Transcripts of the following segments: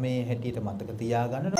ධර්මයේ හැටියට මතක තියාගන්න.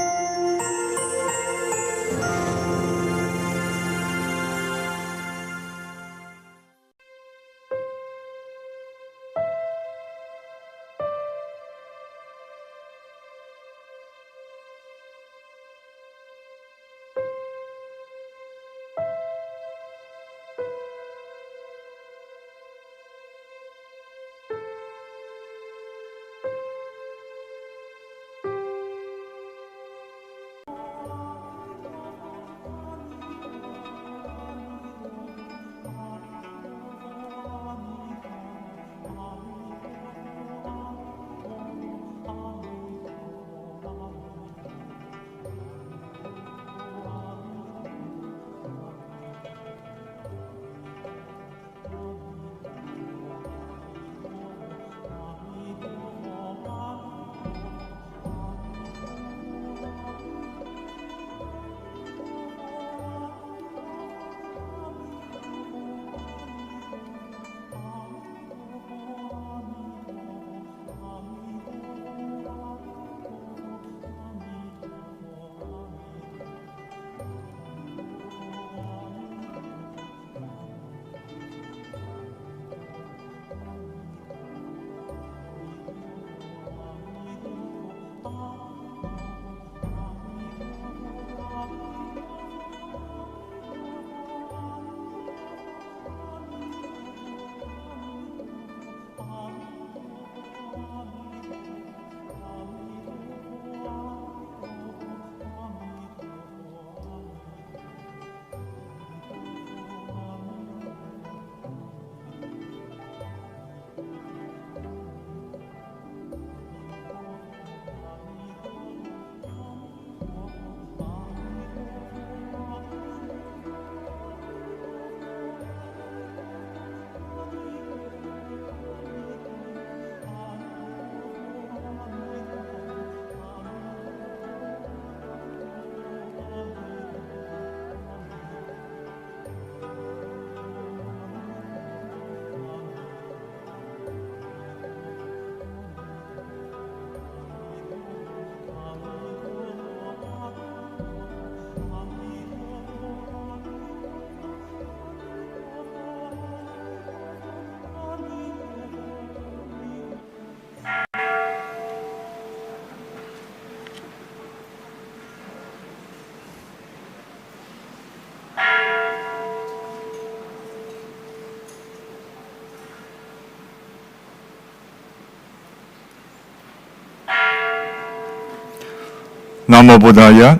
Namo Buddhaya.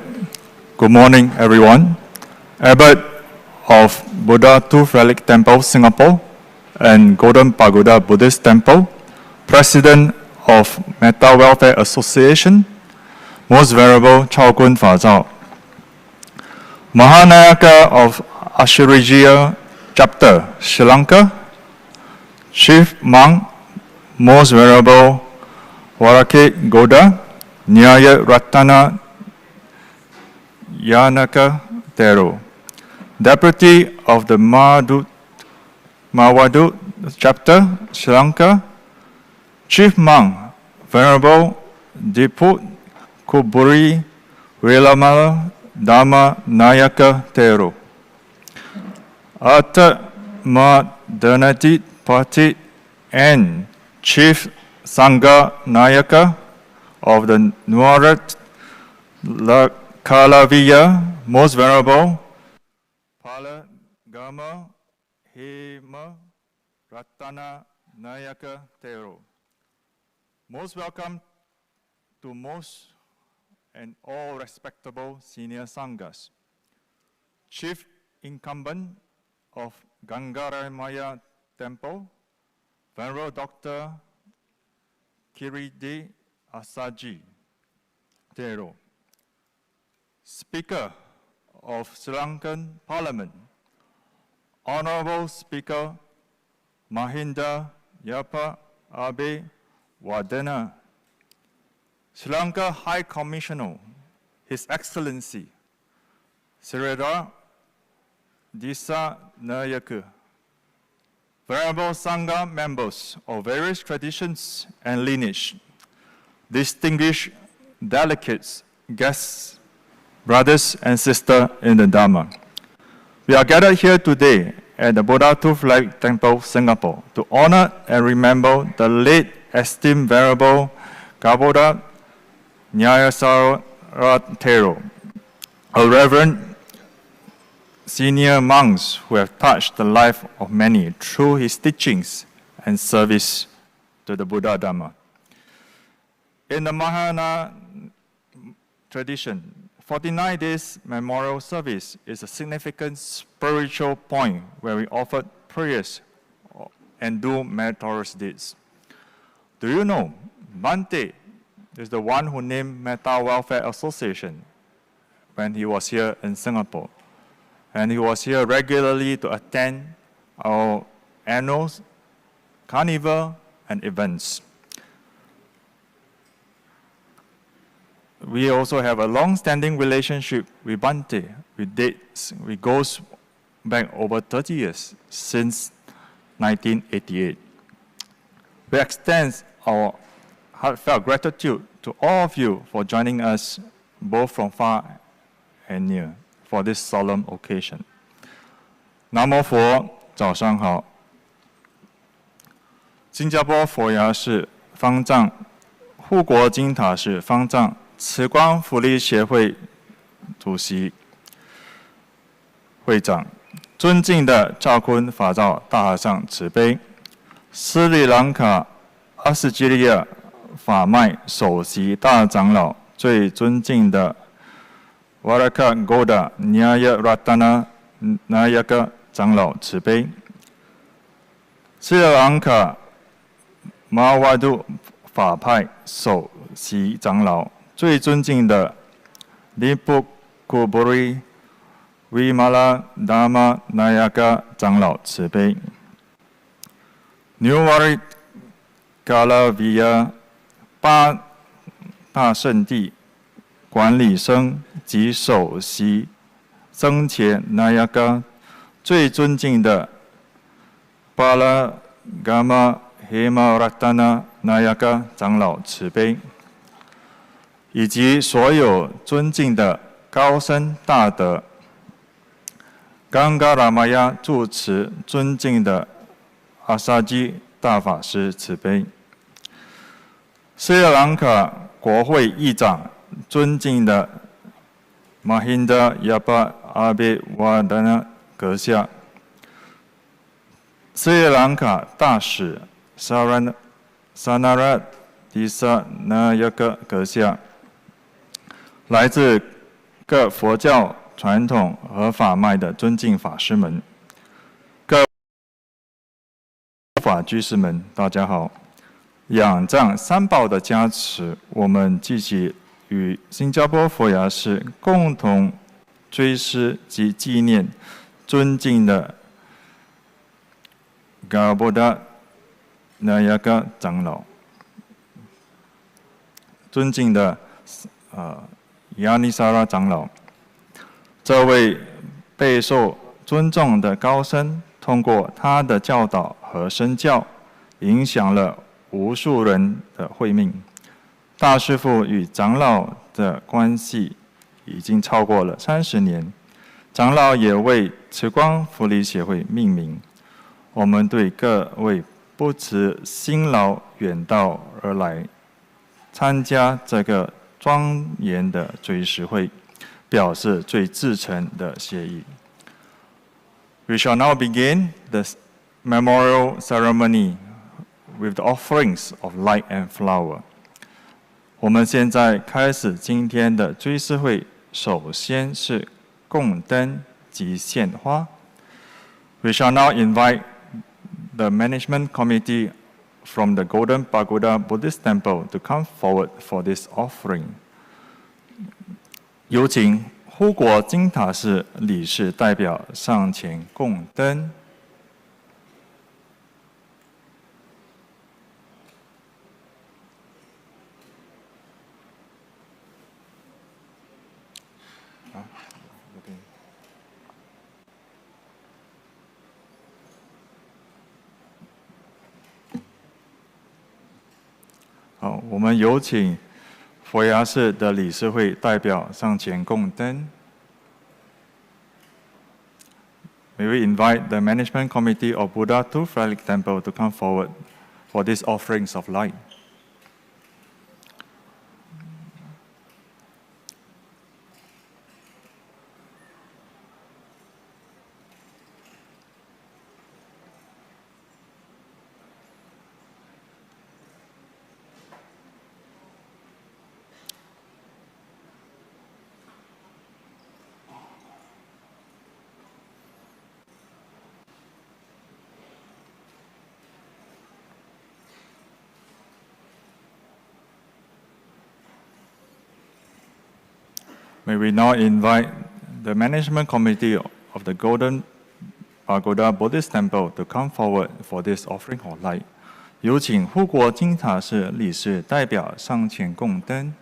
Good morning, everyone. Abbot of Buddha Tooth Relic Temple, Singapore, and Golden Pagoda Buddhist Temple, President of Metta Welfare Association, Most Venerable Chao Kun Fa Zhao, Mahanayaka of Ashurija Chapter, Sri Lanka, Chief Monk, Most Venerable Warake Goda, Nyaya Ratana Yanaka Thera, Deputy of the Mawadu Chapter, Sri Lanka, Chief Monk, Venerable Diput Kuburi Vilamala Dhamma Nayaka Thera, Atta Madhanati Party and Chief Sangha Nayaka of the Nuarat Kalaviya, Most Venerable Pala Gama Hema Ratana Nayaka Thera. Most welcome to most and all respectable senior sanghas. Chief Incumbent of Gangaramaya Temple, Venerable Dr. Kiridi Asaji Thera. Speaker of Sri Lankan Parliament, Honorable Speaker Mahinda Yapa Abe Wadena, Sri Lanka High Commissioner, His Excellency Sireda Disa Nayaka, Venerable Sangha members of various traditions and lineage, distinguished delegates, guests, brothers and sisters in the Dharma. We are gathered here today at the Buddha Tooth Relic Temple, Singapore, to honor and remember the late esteemed Venerable Galboda Gnanissara Thera, a reverend senior monks who have touched the life of many through his teachings and service to the Buddha Dharma. In the Mahayana tradition, 49 days memorial service is a significant spiritual point where we offer prayers and do meritorious deeds. Do you know, Bante is the one who named Metta Welfare Association when he was here in Singapore. And he was here regularly to attend our annual carnival and events. We also have a long-standing relationship with Bante. We goes back over 30 years, since 1988. We extend our heartfelt gratitude to all of you for joining us, both from far and near, for this solemn occasion. 南无佛，早上好。新加坡佛牙寺方丈护国金塔寺方丈慈光福利协会主席会长，尊敬的赵坤法照大和尚慈悲，斯里兰卡阿斯基利亚法脉首席大长老，最尊敬的瓦拉卡戈达尼亚拉达纳那亚格长老慈悲，斯里兰卡马瓦杜法派首席长老，最尊敬的尼布库布瑞维马拉达玛那亚格长老慈悲，纽瓦里卡拉维亚八大圣地管理生及首席僧伽那亚嘎，最尊敬的巴拉伽玛黑玛拉达纳那亚嘎长老慈悲，以及所有尊敬的高僧大德，冈嘎拉玛亚住持尊敬的阿萨基大法师慈悲，斯里兰卡国会议长尊敬的马辛达亚巴阿贝瓦达纳阁下，斯里兰卡大使萨那拉迪萨那亚格阁下，来自各佛教传统和法脉的尊敬法师们，各法居士们，大家好。仰仗三宝的加持，我们继续与新加坡佛牙寺共同追思及纪念尊敬的 Galboda 那亚嘎长老，尊敬的Gnanissara 长老，这位备受尊重的高僧，通过他的教导和身教，影响了无数人的慧命。大师父与长老的关系已经超过了30年，长老也为慈光福利协会命名。我们对各位不辞辛劳远道而来参加这个庄严的追思会，表示最至诚的谢意。We shall now begin the memorial ceremony with the offerings of light and flower. 我们现在开始今天的追思会，首先是供灯及献花。We shall now invite the management committee from the Golden Pagoda Buddhist Temple to come forward for this offering. 有请护国金塔寺理事代表上前供灯。好，我们有请佛牙寺的理事会代表上前供灯。May we invite the management committee of Buddha Tooth Relic Temple to come forward for these offerings of light. May we now invite the management committee of the Golden Pagoda Buddhist Temple to come forward for this offering of light. 有请护国金塔寺理事代表上前供灯。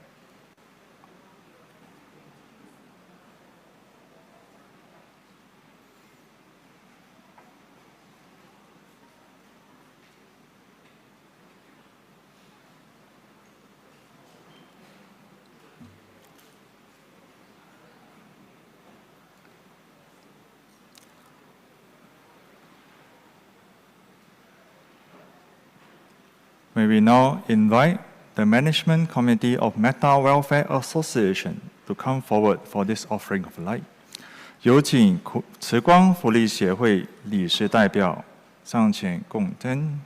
May we now invite the Management Committee of Metta Welfare Association to come forward for this offering of light. 有请慈光福利协会理事代表上前供灯。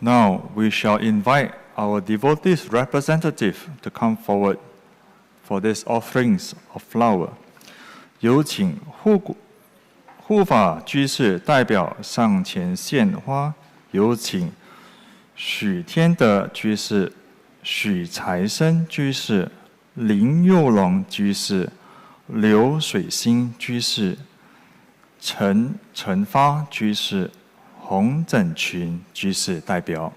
Now we shall invite our devotees representative to come forward for these offerings of flower. 有请护法居士代表上前献花。有请许天德居士、许财生居士、林佑龙居士、刘水星居士、陈发居士、洪整群居士代表。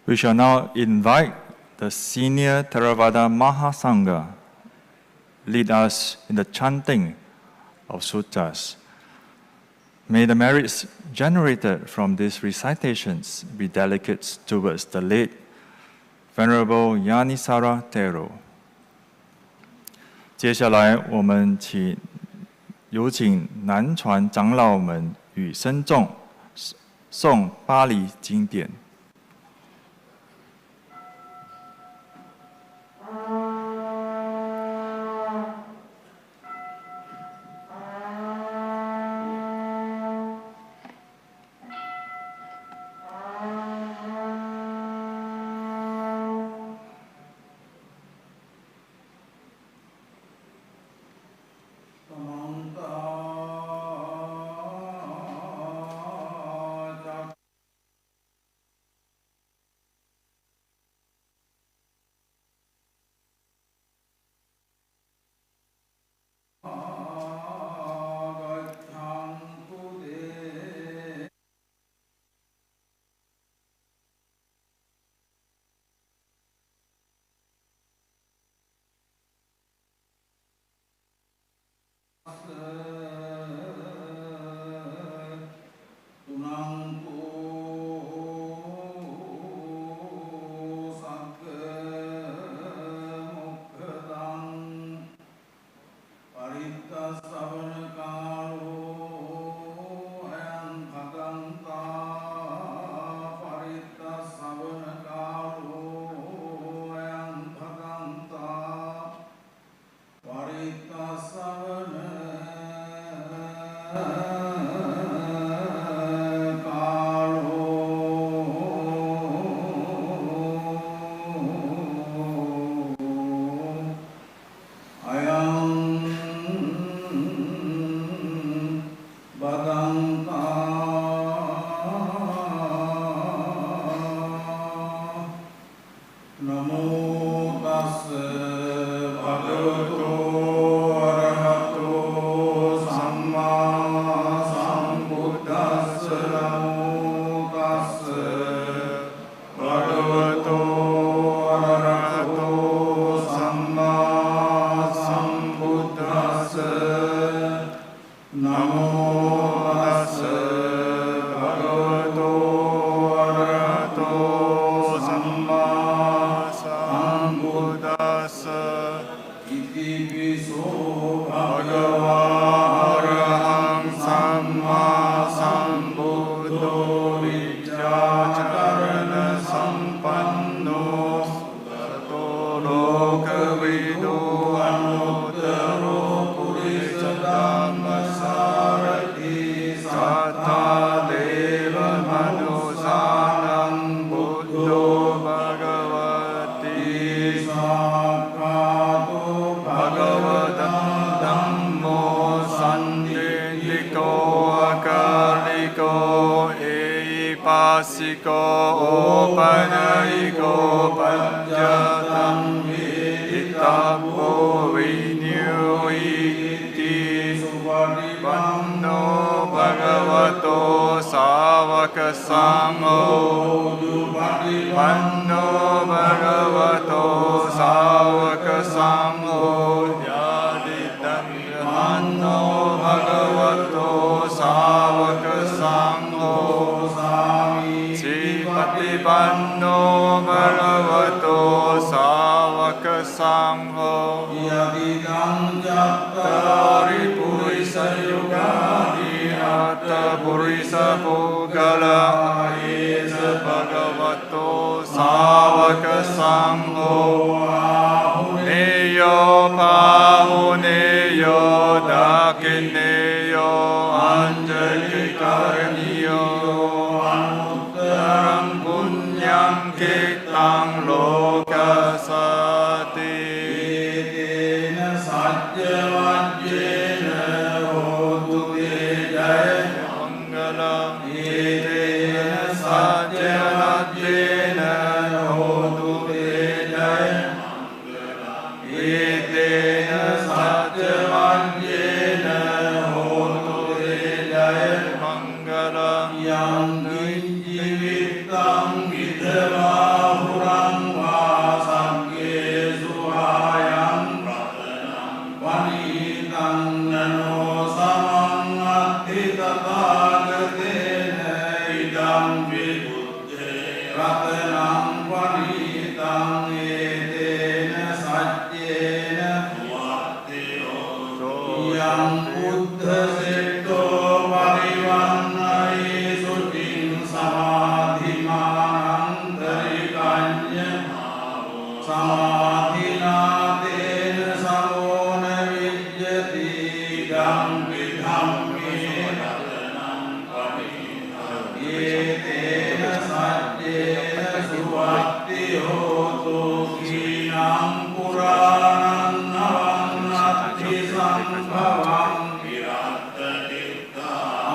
We shall now invite the senior Theravada Mahasangha lead us in the chanting of suttas. May the merits generated from these recitations be delegates towards the late Venerable Gnanissara Thera. 接下来，我们有请南传长老们与僧众诵巴黎经典。ඕපනයිකෝ පඤ්චතං විදිතබ්බෝ විඤ්ඤුයිති සුපටිපන්නෝ භගවතෝ සාවක සංඝෝ පන්නෝ භගවතෝ සාවක සංඝෝ ඥාදිතං භගවතෝ සාවක සංඝෝ සීපටිපන්නෝ භගවතෝ සාවක සංඝෝ යදිදං චත්තාරි පුරිස යුගානි අත පුරිස පුග්ගලයේස භගවතෝ සාවක සංඝෝ ආහුනේයෝ පාහුනේයෝ දාකිනේයෝ අංජලි කරණියෝ අනුත්තරං පුඤ්ඤං කිත්තං ලෝකසති තේන සත්‍ය වජ්ජේන හෝතු තේ ජය මංගලං තේන සත්‍ය වජ්ජේන හෝතු තේ ජය මංගලං තේන සත්‍ය වජ්ජේන හෝතු තේ ජය මංගලං යං ජීවිතං විදවා හුරං වා සංකේසු ආයං වනීතං නනෝ සමං අත්ථි තථාගතේන ඉදං විබුද්ධේ රතනං වනීතං ඒතේන සච්චේන වත්තියෝ යං බුද්ධ සෙට්ඨෝ පරිවන්නයි සුචින් සමාධිමානන්තරිකඤ්ඤ සමාධිනාතේන සමෝන විජ්ජති ධම් විධම්මේ රතනං පටිතං ඒතේන සච්චේන සුවත්ති හෝතු කීනං පුරාණං නවන්නත්ති සම්භවං විරත්ත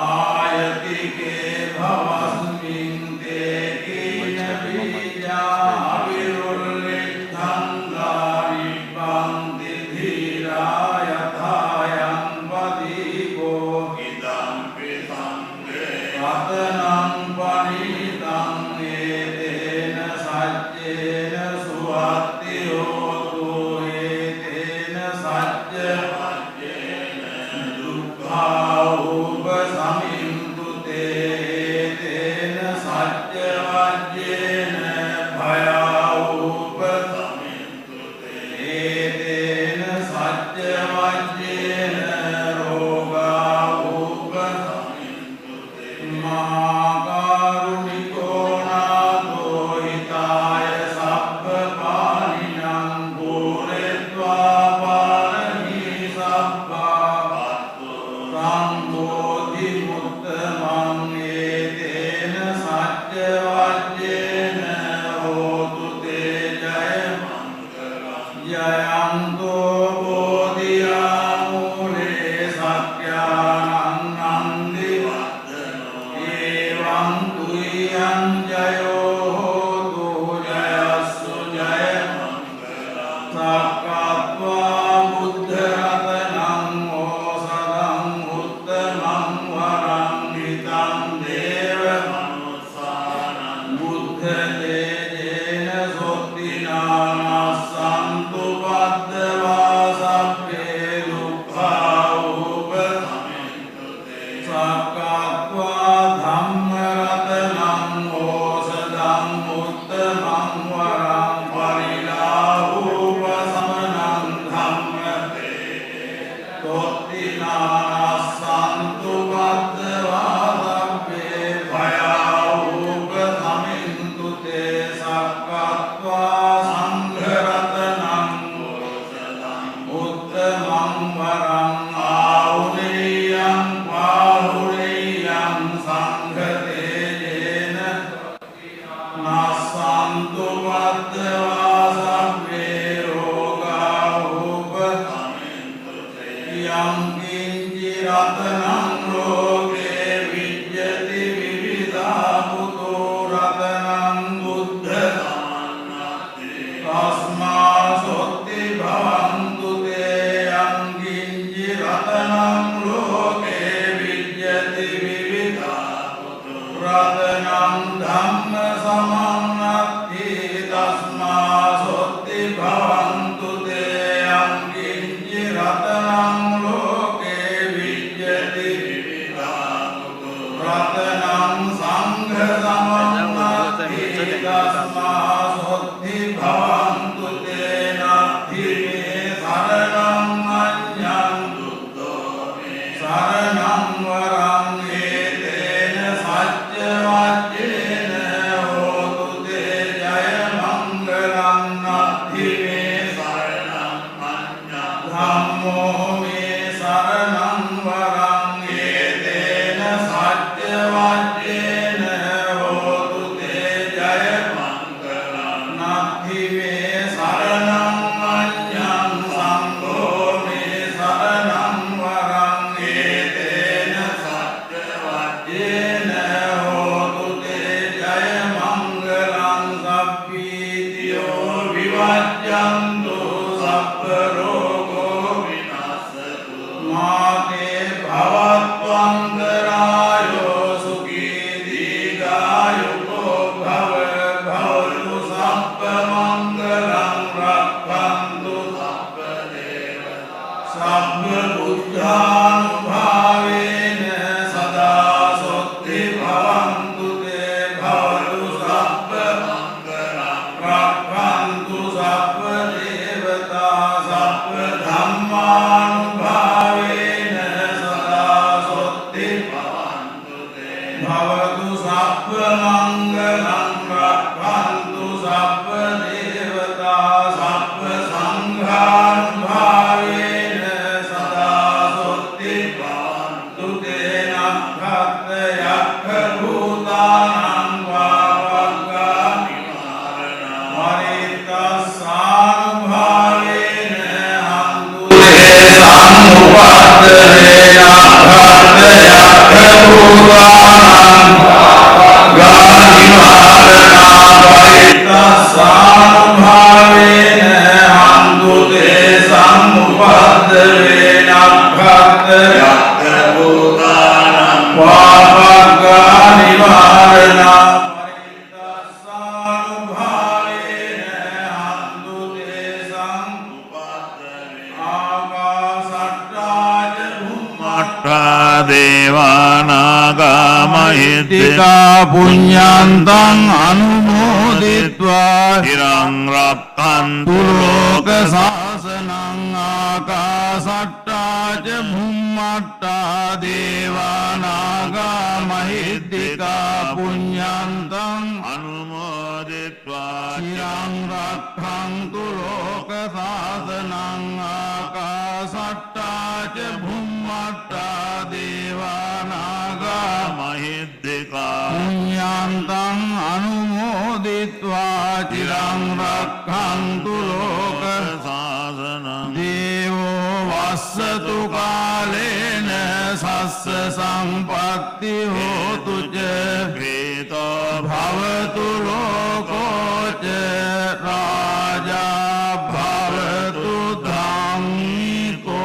ආයතිකේ භවස්මින් තේ කීන බීජා විරුල්ලිත්තං ගානිප්පන්ති ධීරා යථායං වදීකෝ ඉදං පිසංගේ රතනං පනිතං ඒතේන සච්චේන සුවත්ති හෝතු ඒතේන සච්ච දුක්ඛා උපසමින්තු තේ තේන සච්ච වජ්ජේන භයා උපසමින්තු තේ තේන සච්ච වජ්ජේන රෝගා උපසමින්තු තේ මහා කරුණිකෝ නාථෝ හිතාය සබ්බ පානිනං පුරෙත්වා පාරමී සබ්බා සම්බෝධි මුත්තමං ඒතේන සච්ච වජ්ජේන හෝතු තේ ජය මංගලං ජයන්තෝ බෝධියාමූලේ සක්ඛ්‍යානං නන්දි වද්දනෝ ඒවං තුයං ජයෝ හෝතු ජයස්සු ජය මංගලං සක්කත්වා බුද්ධ රතනං ඕසදං උත්තමං වරං හිතං දේව මනුස්සානං බුද්ධ තේජේන සොත්තිනානස්සන්තු පද්දවා සබ්බේ දුක්ඛා උපසමින්තු තේ සක්කත්වා ධම්ම රතනං ඕසදං උත්තමං වරං පරිලාහූපසමනං ධම්ම තොත්තිනානස්සන්තු පද්දවා සබ්බේ භයා උපසමින්තු තේ සක්කත්වා සංඝ රතනං උත්තමං වරං ආහුනේයං පාහුනේයං සංඝ තේජේන නස්සන්තු පද්දවා සබ්බේ රෝගා උපසමින්තු තේ යං කිංචි රතනං ලෝකේ විජ්ජති විවිධා පුතෝ රතනං රක්ඛන්තු සබ්බ දේවතා සබ්බ සංඝානුභාවේන සදා සොත්ති භවන්තු තේ නක්ඛත් යක්ඛ භූතානං වාවග්ගා නිවාරණං වරිත්තස්සානුභාවේන හන්තු තේ සම්මුපද්දේ නක්ඛත් යක්ඛ භූතානං වාවග්ගා නිවාරණං වරිත්තස්සානුභාවේන හන්තු තේ සම්මුපද්දේ නක්ඛත් යක්ඛ භූතානං වාවග්ගා නිවාරණං වරිත්තස්සානුභාවේන හන්තු තේ සම්මුපද්දේ ආකාසට්ටාච භුම්මට්ඨා දේවානාගා මහිද්దికා පුඤ්ඤන්තං අනුමෝදිत्वा চিරං රක්ඛන්තු ලෝක සාසනං ආකාසට්ටාච භුම්මට්ඨා දේවානාගා මහිද්దికා පුඤ්ඤන්තං අනුමෝදිत्वा চিරං රක්ඛන්තු ලෝක සාසනං ආකාසට්ටාච භුම්මට්ඨා දේවානාගා මහිද්దికා පුඤ්ඤන්තං අනුමෝදිत्वा চিරං රක්ඛන්තු ලෝක සාසනං දේවෝ වස්සතු කාලේන සස්ස සම්පත්ති හෝතු ච වේතෝ භවතු ලෝකෝ ච රාජා භවතු ධම්මිකෝ.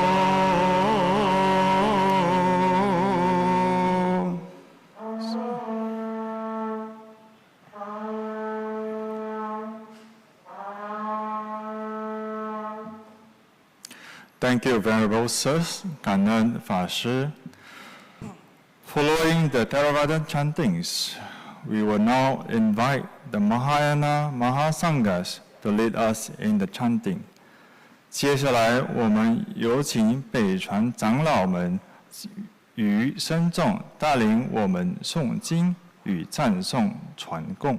Thank you, Venerable Sirs, Kannan Fashi. Following the Theravada chantings, we will now invite the Mahayana Mahasanghas to lead us in the chanting. 接下来，我们有请北传长老们与僧众带领我们诵经与赞颂传供。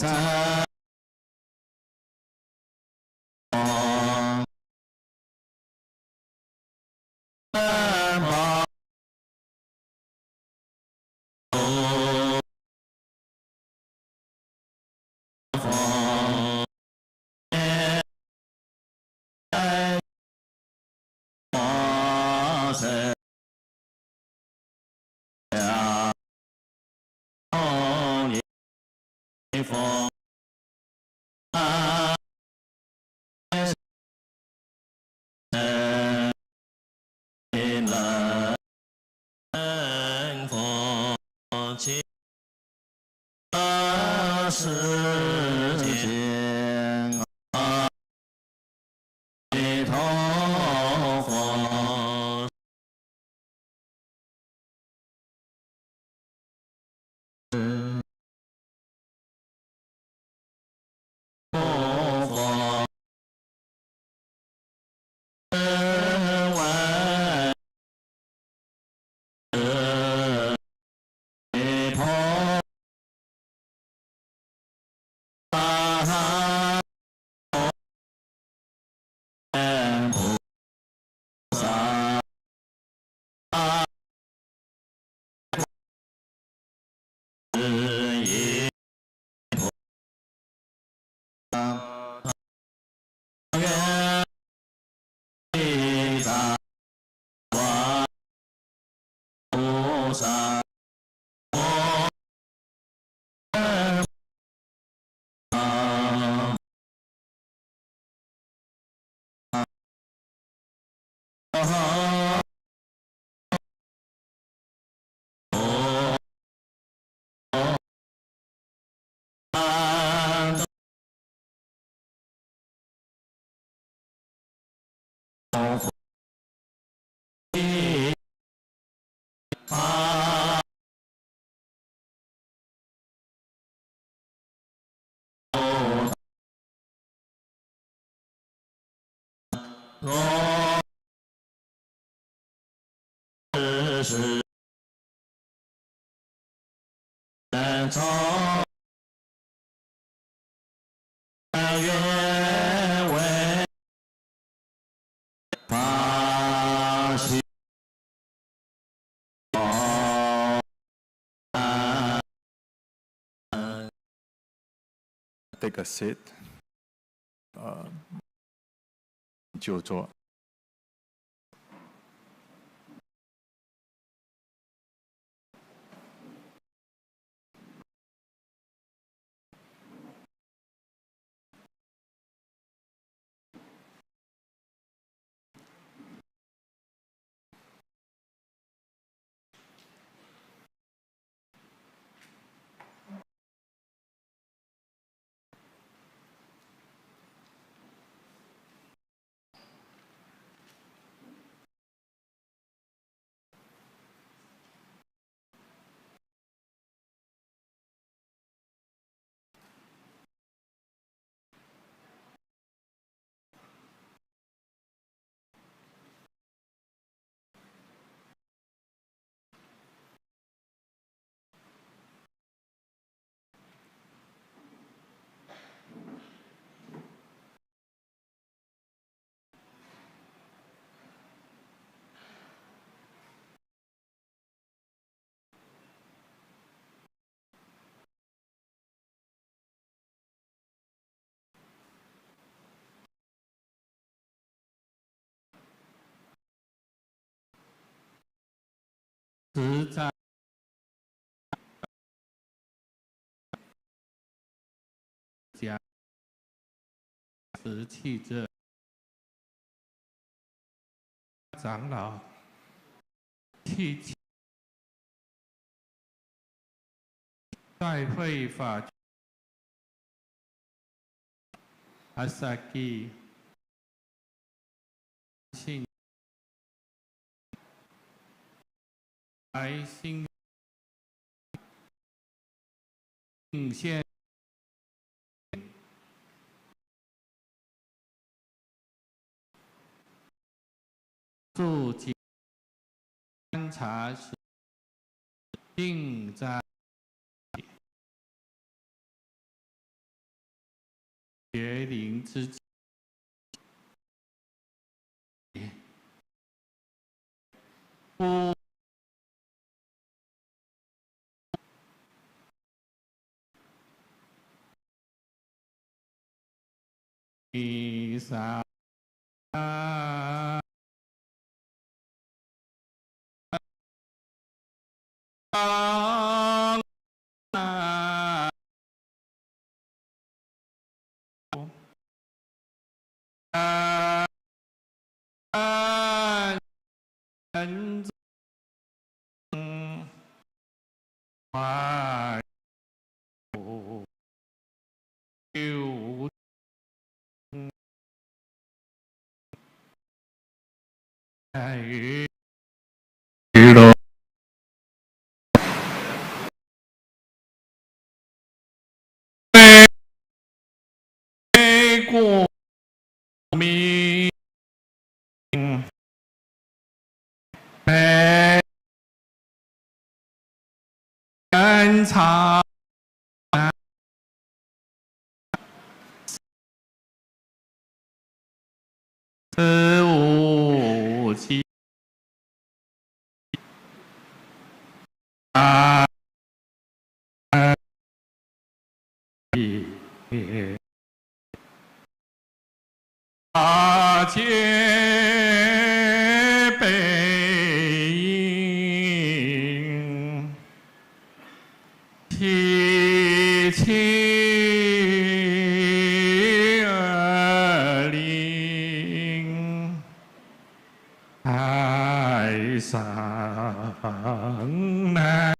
参。Take a seat. 就坐。实在家瓷器这长老替在会法阿萨基信来信应现注解观察时定在邪灵之际，不弥撒。人中怀有在于乐美国民被人查此无期啊！阿切背影，提起而灵，爱上难。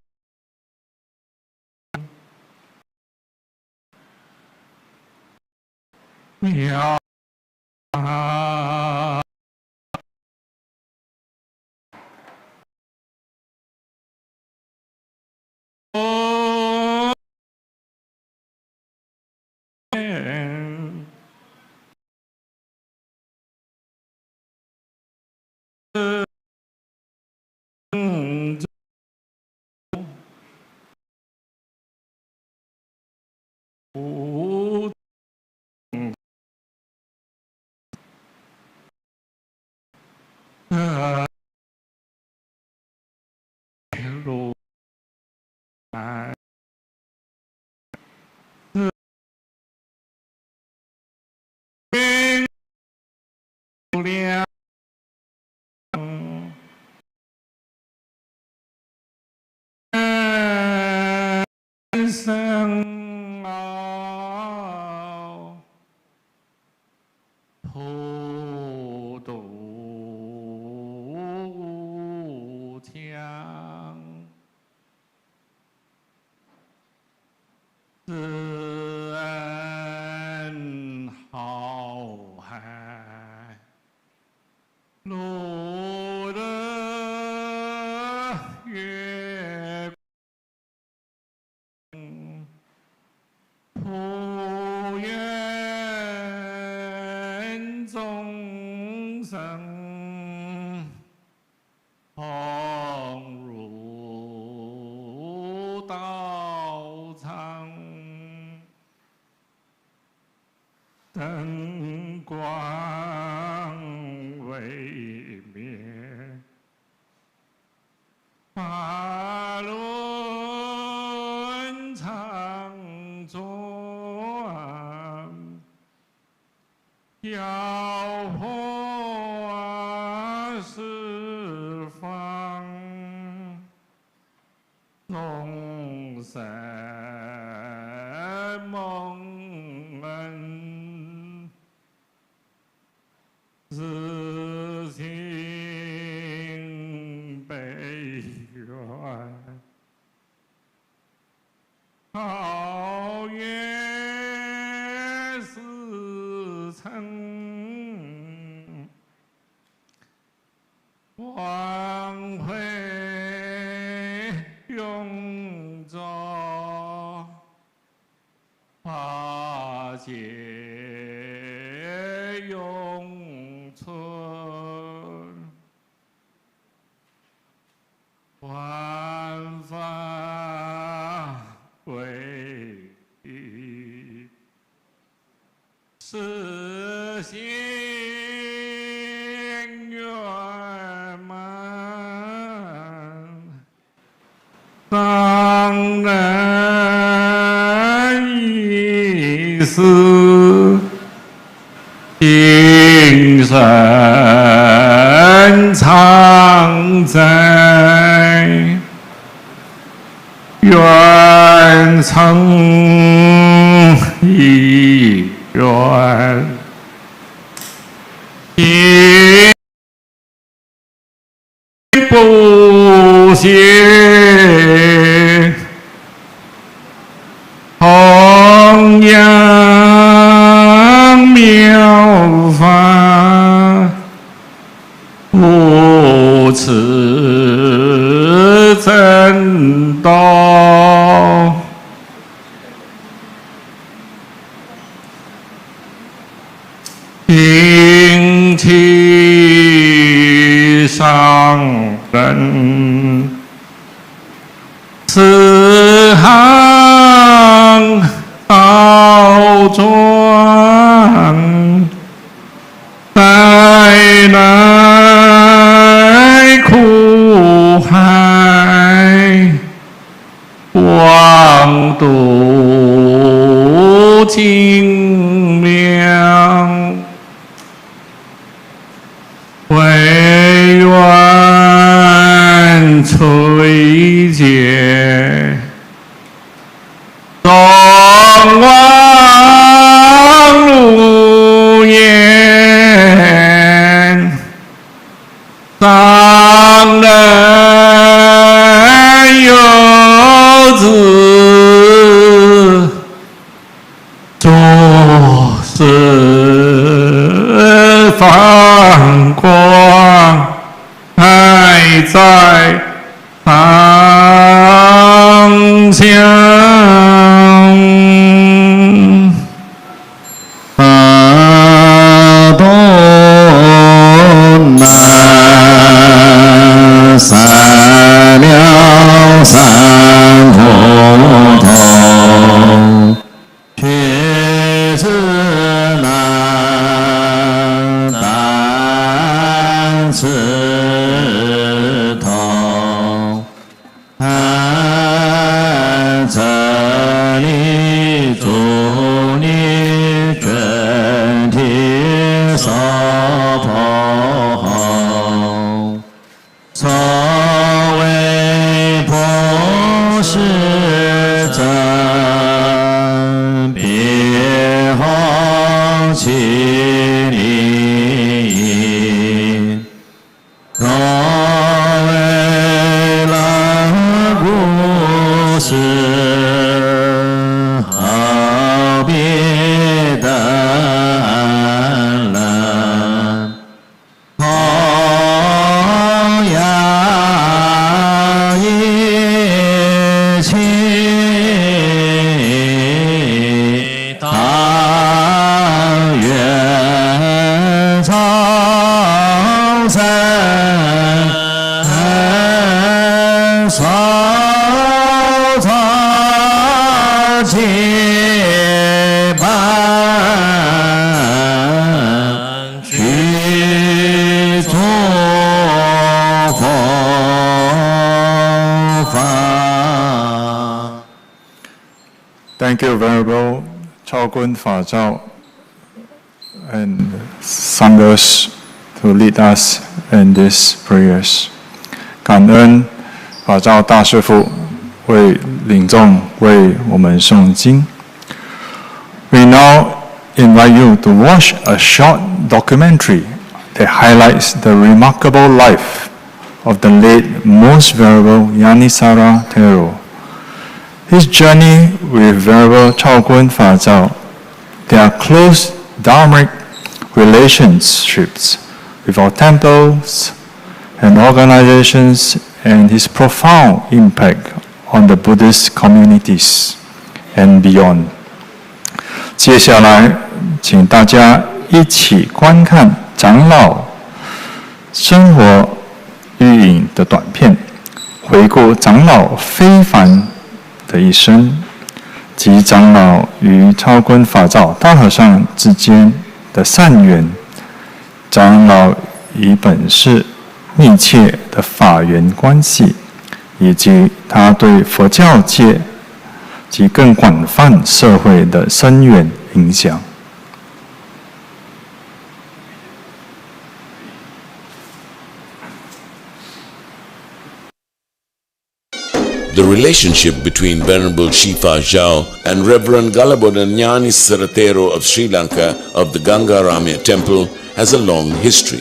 妙无如来无量生奥普度无疆，自然浩瀚，路的月普愿众生同入道场，灯光未灭，法轮常转，妖惑十方，众生蒙恩，自心悲愿，好愿事成，光辉永驻，法界永存，万法归一，心圆满，当然意思精神常在，愿成一愿，心不歇，弘扬妙法，无此真道。听其上人，此行道庄，带来苦海，望度精良。唯愿垂结，东王如烟，当人有子，作事放光还在方向，巴多那三藐三菩提，却是难担此头，安这里祝你全体受保，所谓不是真，别放弃你。若为了故事，何必等人？同样一起，但愿超生。少长结伴，去做佛法。 Thank you, Venerable Chaokun Fazao and sangers to lead us in these prayers. 感恩法照大师父为领众为我们诵经。We now invite you to watch a short documentary that highlights the remarkable life of the late Most Venerable Gnanissara Thera. His journey with Venerable Chaokun Fazao, their close dharmic relationships with our temples and organizations, and his profound impact on the Buddhist communities and beyond. 接下来，请大家一起观看长老生活寓影的短片，回顾长老非凡的一生，及长老与超坤法照大和尚之间的善缘，长老与本师密切的法缘关系，以及他对佛教界及更广泛社会的深远影响。The relationship between Venerable Shifa Zhao and Reverend Galboda Gnanissara of Sri Lanka of the Gangaramya Temple has a long history.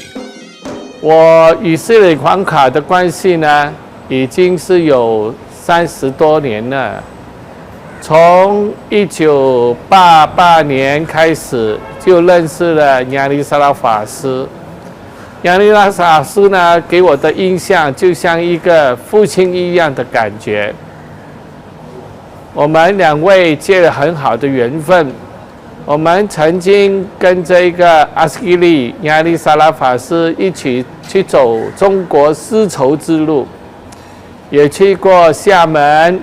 我与斯里黄卡的关系呢，已经是有30多年了。从1988年开始就认识了Gnanissara法师。Gnanissara法师呢，给我的印象就像一个父亲一样的感觉。我们两位结了很好的缘分。我们曾经跟这个阿斯基利Gnanissara法师一起去走中国丝绸之路，也去过厦门，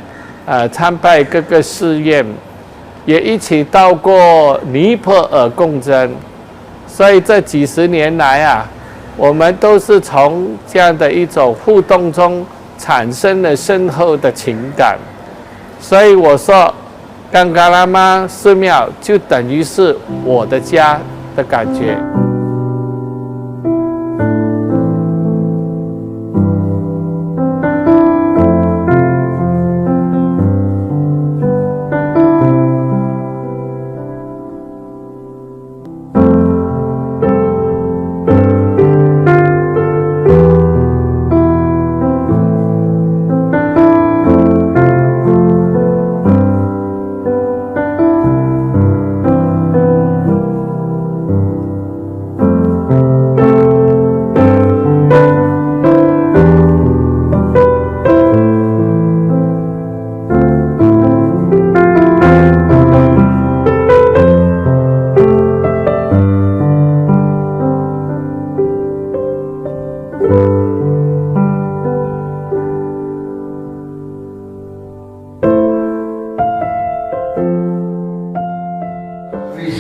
参拜各个寺院，也一起到过尼泊尔共振。所以这几十年来啊，我们都是从这样的一种互动中产生了深厚的情感。所以我说，冈嘎拉玛寺庙就等于是我的家的感觉。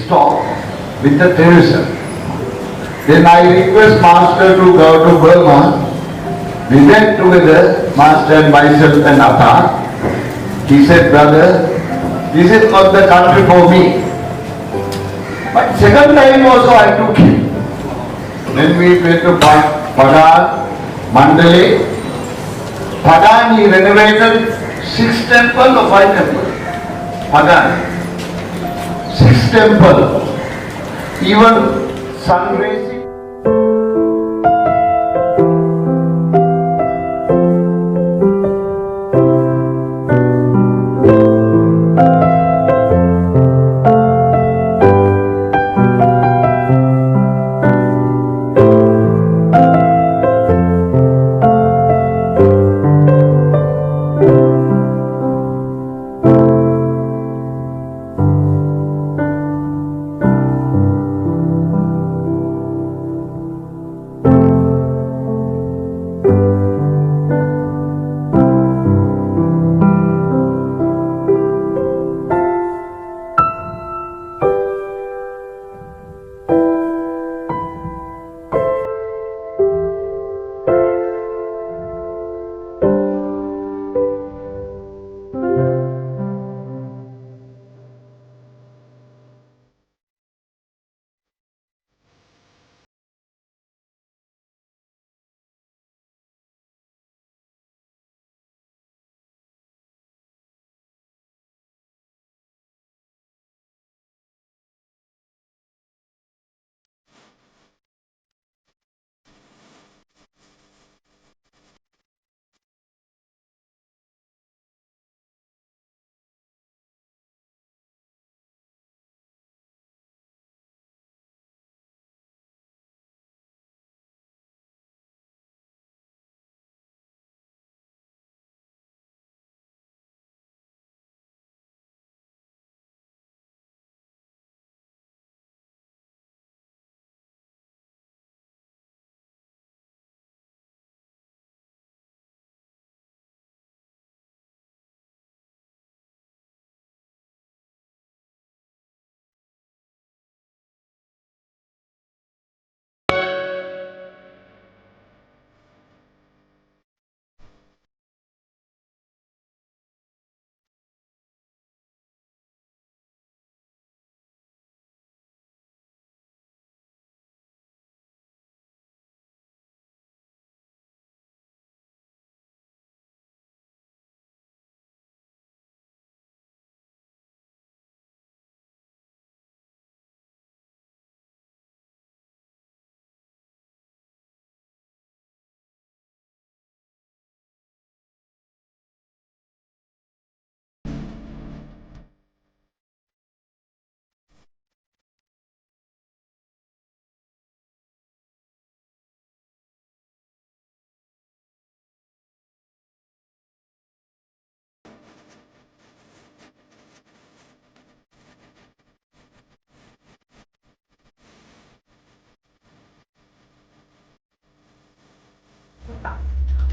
Stop with the terrorism. Then I request Master to go to Burma. We went together, Master, myself and Atta. He said, brother, this is not the country for me. But second time also I took him. Then we went to Padan, Mandalay. Padan he renovated 6 temples or 5 temples. Padan. 6 temples, even fundraising.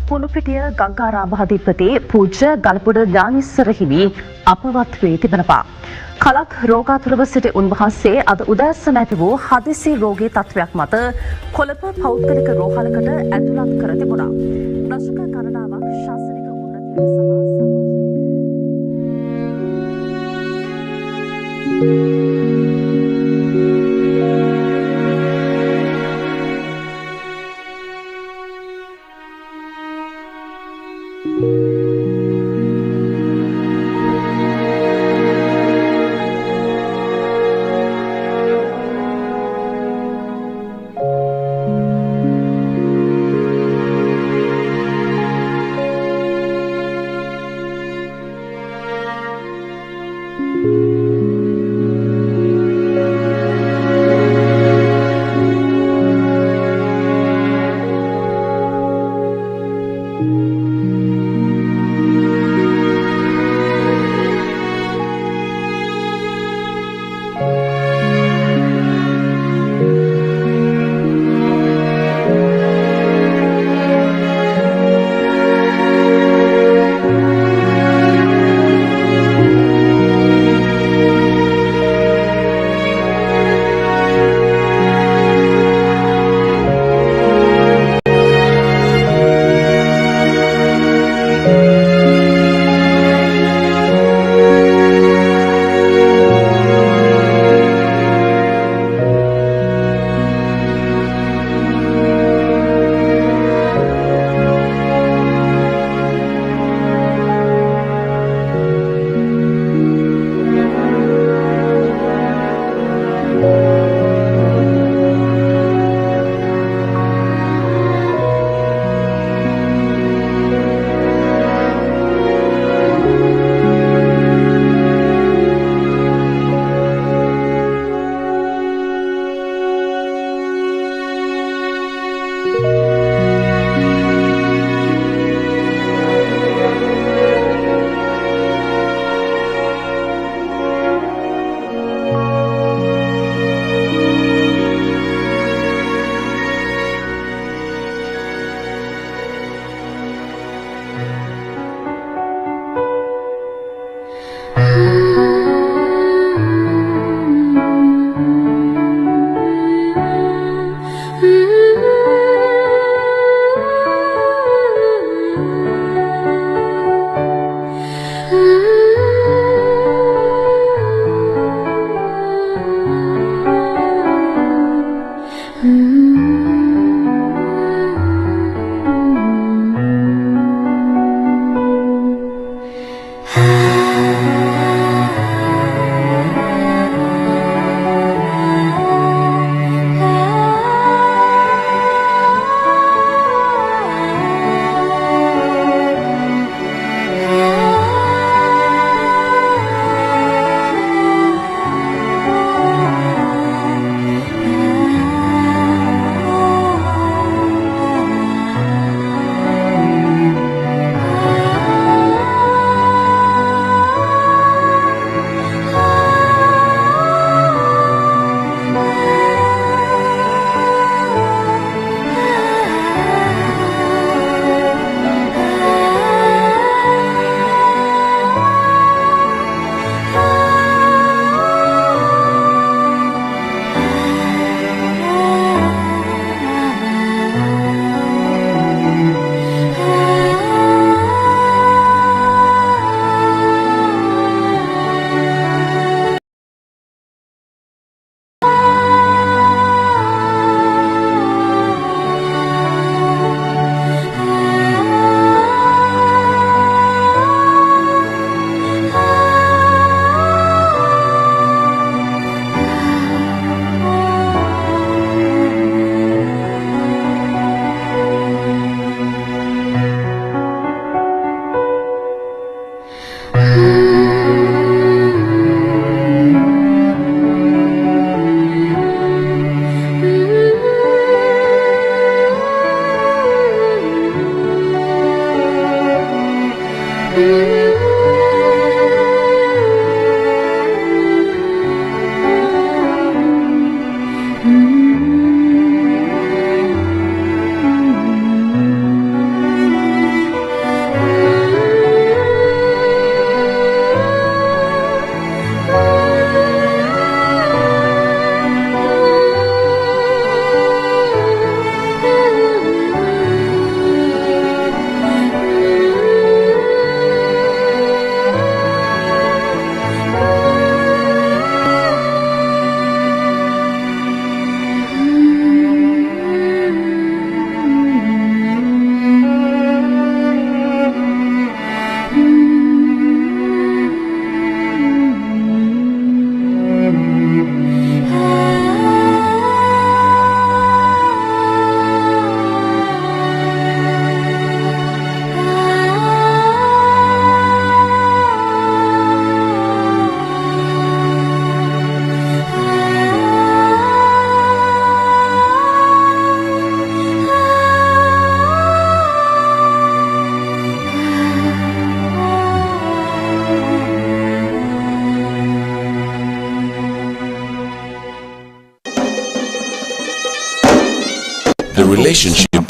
පුනුපිටිය ගංගාරාමාධිපති පූජ්‍ය ගල්බොඩ ඥානිස්සර හිමි අපවත් වී තිබෙනවා. කලක් රෝගාතුරව සිටි උන්වහන්සේ අද උදෑසන ඇති වූ හදිසි රෝගී තත්ත්වයක් මත කොළඹ පෞද්ගලික රෝහලකට ඇතුළත් කර තිබුණා. දශක ගණනාවක් ශාසනික උන්නතිය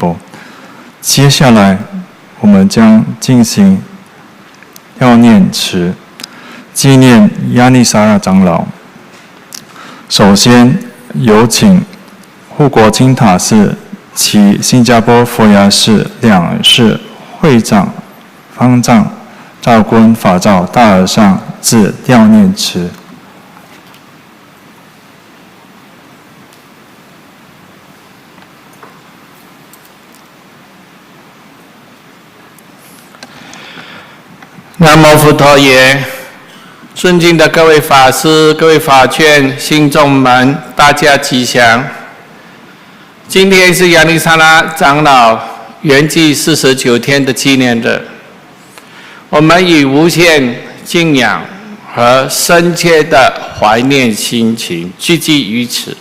Temple。接下来，我们将进行悼念词，纪念Gnanissara长老。首先，有请护国金塔寺及新加坡佛牙寺两世会长方丈赵坤法照大和尚致悼念词。南无佛陀耶！尊敬的各位法师、各位法眷、信众们，大家吉祥！今天是Gnanissara长老圆寂49天的纪念日，我们以无限敬仰和深切的怀念心情聚集于此，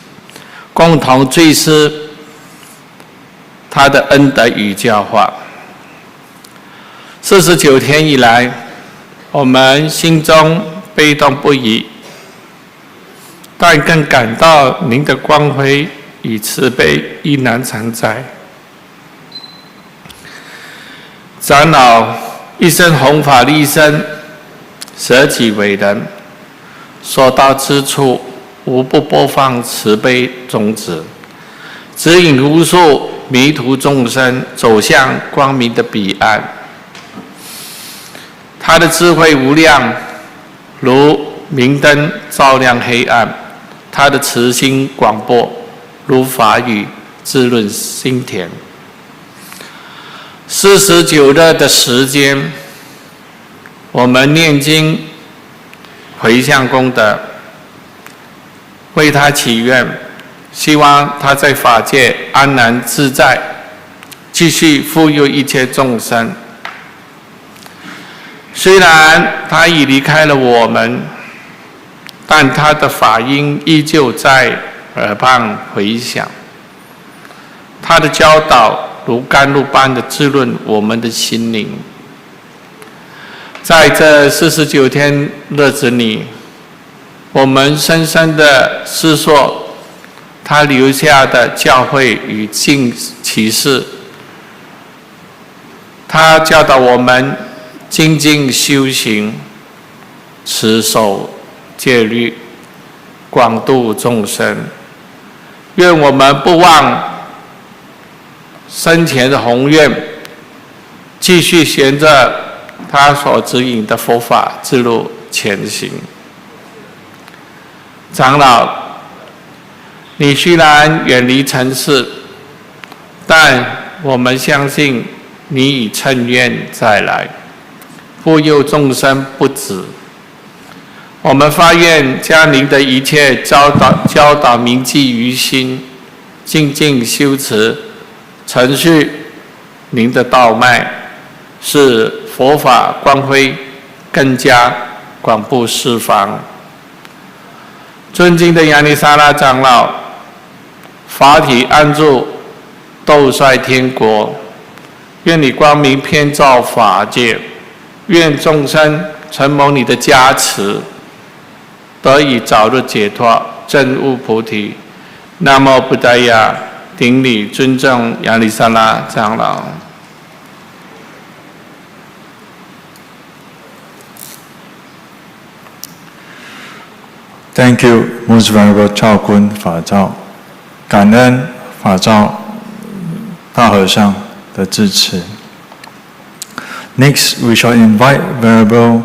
共同追思他的恩德与教化。49天以来，我们心中悲痛不已，但更感到您的光辉与慈悲依然常在。长老一生弘法利生，舍己为人，所到之处无不播放慈悲种子，指引无数迷途众生走向光明的彼岸。他的智慧无量，如明灯照亮黑暗；他的慈心广博，如法语滋润心田。49日的时间，我们念经、回向功德，为他祈愿，希望他在法界安然自在，继续富佑一切众生。虽然他已离开了我们，但他的法音依旧在耳旁回响。他的教导如甘露般的滋润我们的心灵。在这49天日子里，我们深深的思索他留下的教诲与启示。他教导我们精进修行，持守戒律，广度众生。愿我们不忘生前的宏愿，继续沿着他所指引的佛法之路前行。长老，你虽然远离尘世，但我们相信你已趁愿再来，护佑众生不止。我们发愿将您的一切教导铭记于心，精进修持，承续您的道脉，使佛法光辉更加广布四方。尊敬的Gnanissara长老，法体安住斗率天国，愿你光明遍照法界，愿众生承蒙你的加持，得以早日解脱，证悟菩提。南无布达雅，顶礼尊重Gnanissara长老。Thank you, Most Venerable 赵坤法照，感恩法照大和尚的支持。Next, we shall invite Venerable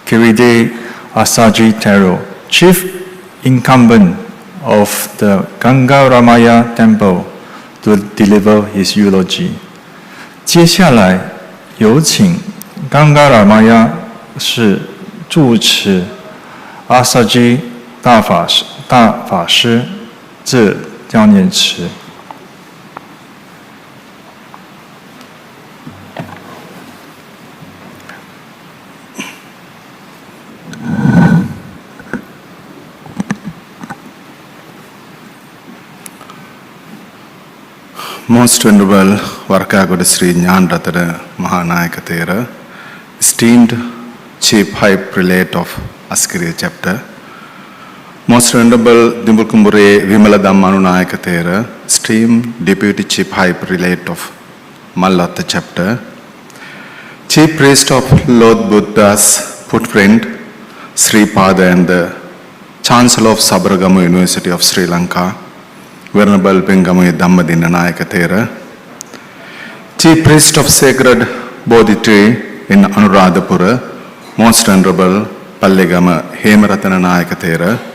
Kiride Asaji Thera, Chief Incumbent of the Gangaramaya Temple, to deliver his eulogy. 接下来有请Gangaramaya寺住持Asaji大法师致悼念词。Most Venerable Varkagoda Sri Gnanratana Mahanayaka Thera, esteemed Chief High Prelate of Askariya Chapter, Most Venerable Dimbulkumbure Vimala Dhammanunayaka Thera, esteemed Deputy Chief High Prelate of Mallatta Chapter, Chief Priest of Lord Buddha's footprint, Sri Pada, and the Chancellor of Sabaragamu University of Sri Lanka, Venerable Pingamu Dhammadinna Nayaka Thera, Chief Priest of Sacred Bodhi Tree in Anuradhapura, Most Venerable Pallegama Hemaratana Nayaka Thera,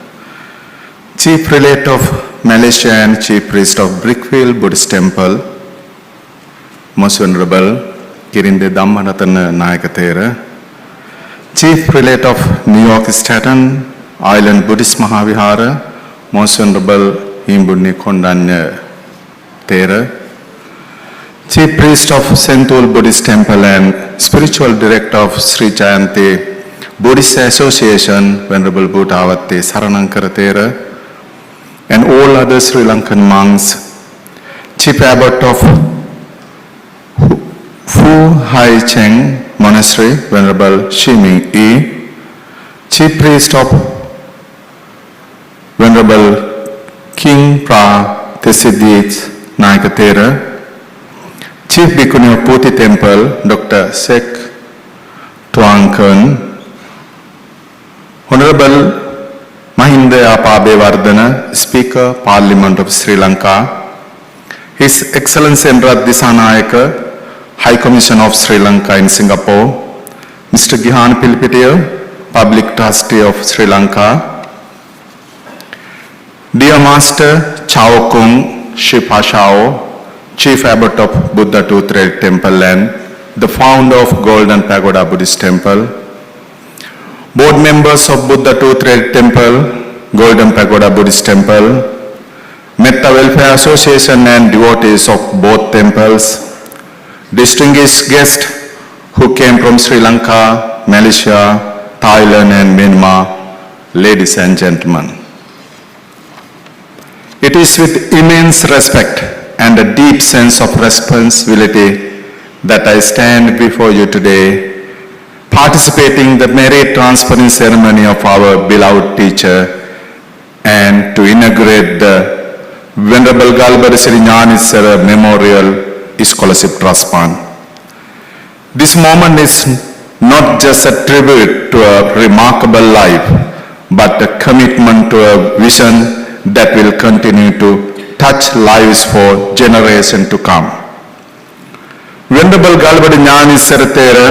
Chief Prelate of Malaysia and Chief Priest of Brickfield Buddhist Temple, Most Venerable Kirinde Dhammaratana Nayaka Thera, Chief Prelate of New York Staten Island Buddhist Mahavihara, Most Venerable Himbunni Kondanya Thera, Chief Priest of Sentul Buddhist Temple and Spiritual Director of Sri Jayanti Buddhist Association, Venerable Bhuttavatte Saranankara Thera, and all other Sri Lankan monks, Chief Abbot of Phu Hai Cheng Monastery, Venerable Shiming E, Chief Priest of Venerable King Pra Tesidich Nayaka Thera, Chief Bhikkhuni of Puthi Temple, Dr. Sek Tuangkan, Honorable Mahinda Apabevardhana, Speaker, Parliament of Sri Lanka, His Excellency Endrat Disanayaka, High Commission of Sri Lanka in Singapore, Mr. Gihan Pilpitiya, Public Trustee of Sri Lanka, Dear Master Chao Kung Shipa Shao, Chief Abbot of Buddha Tooth Red Temple and the founder of Golden Pagoda Buddhist Temple, board members of Buddha Tooth Red Temple, Golden Pagoda Buddhist Temple, Metta Welfare Association and devotees of both temples, distinguished guests who came from Sri Lanka, Malaysia, Thailand and Myanmar, ladies and gentlemen. It is with immense respect and a deep sense of responsibility that I stand before you today, participating in the merit transferring ceremony of our beloved teacher and to inaugurate the Venerable Galboda Sri Gnanissara Memorial Scholarship Trust Fund. This moment is not just a tribute to a remarkable life, but a commitment to a vision that will continue to touch lives for generations to come. Venerable Galboda Gnanissara Thera,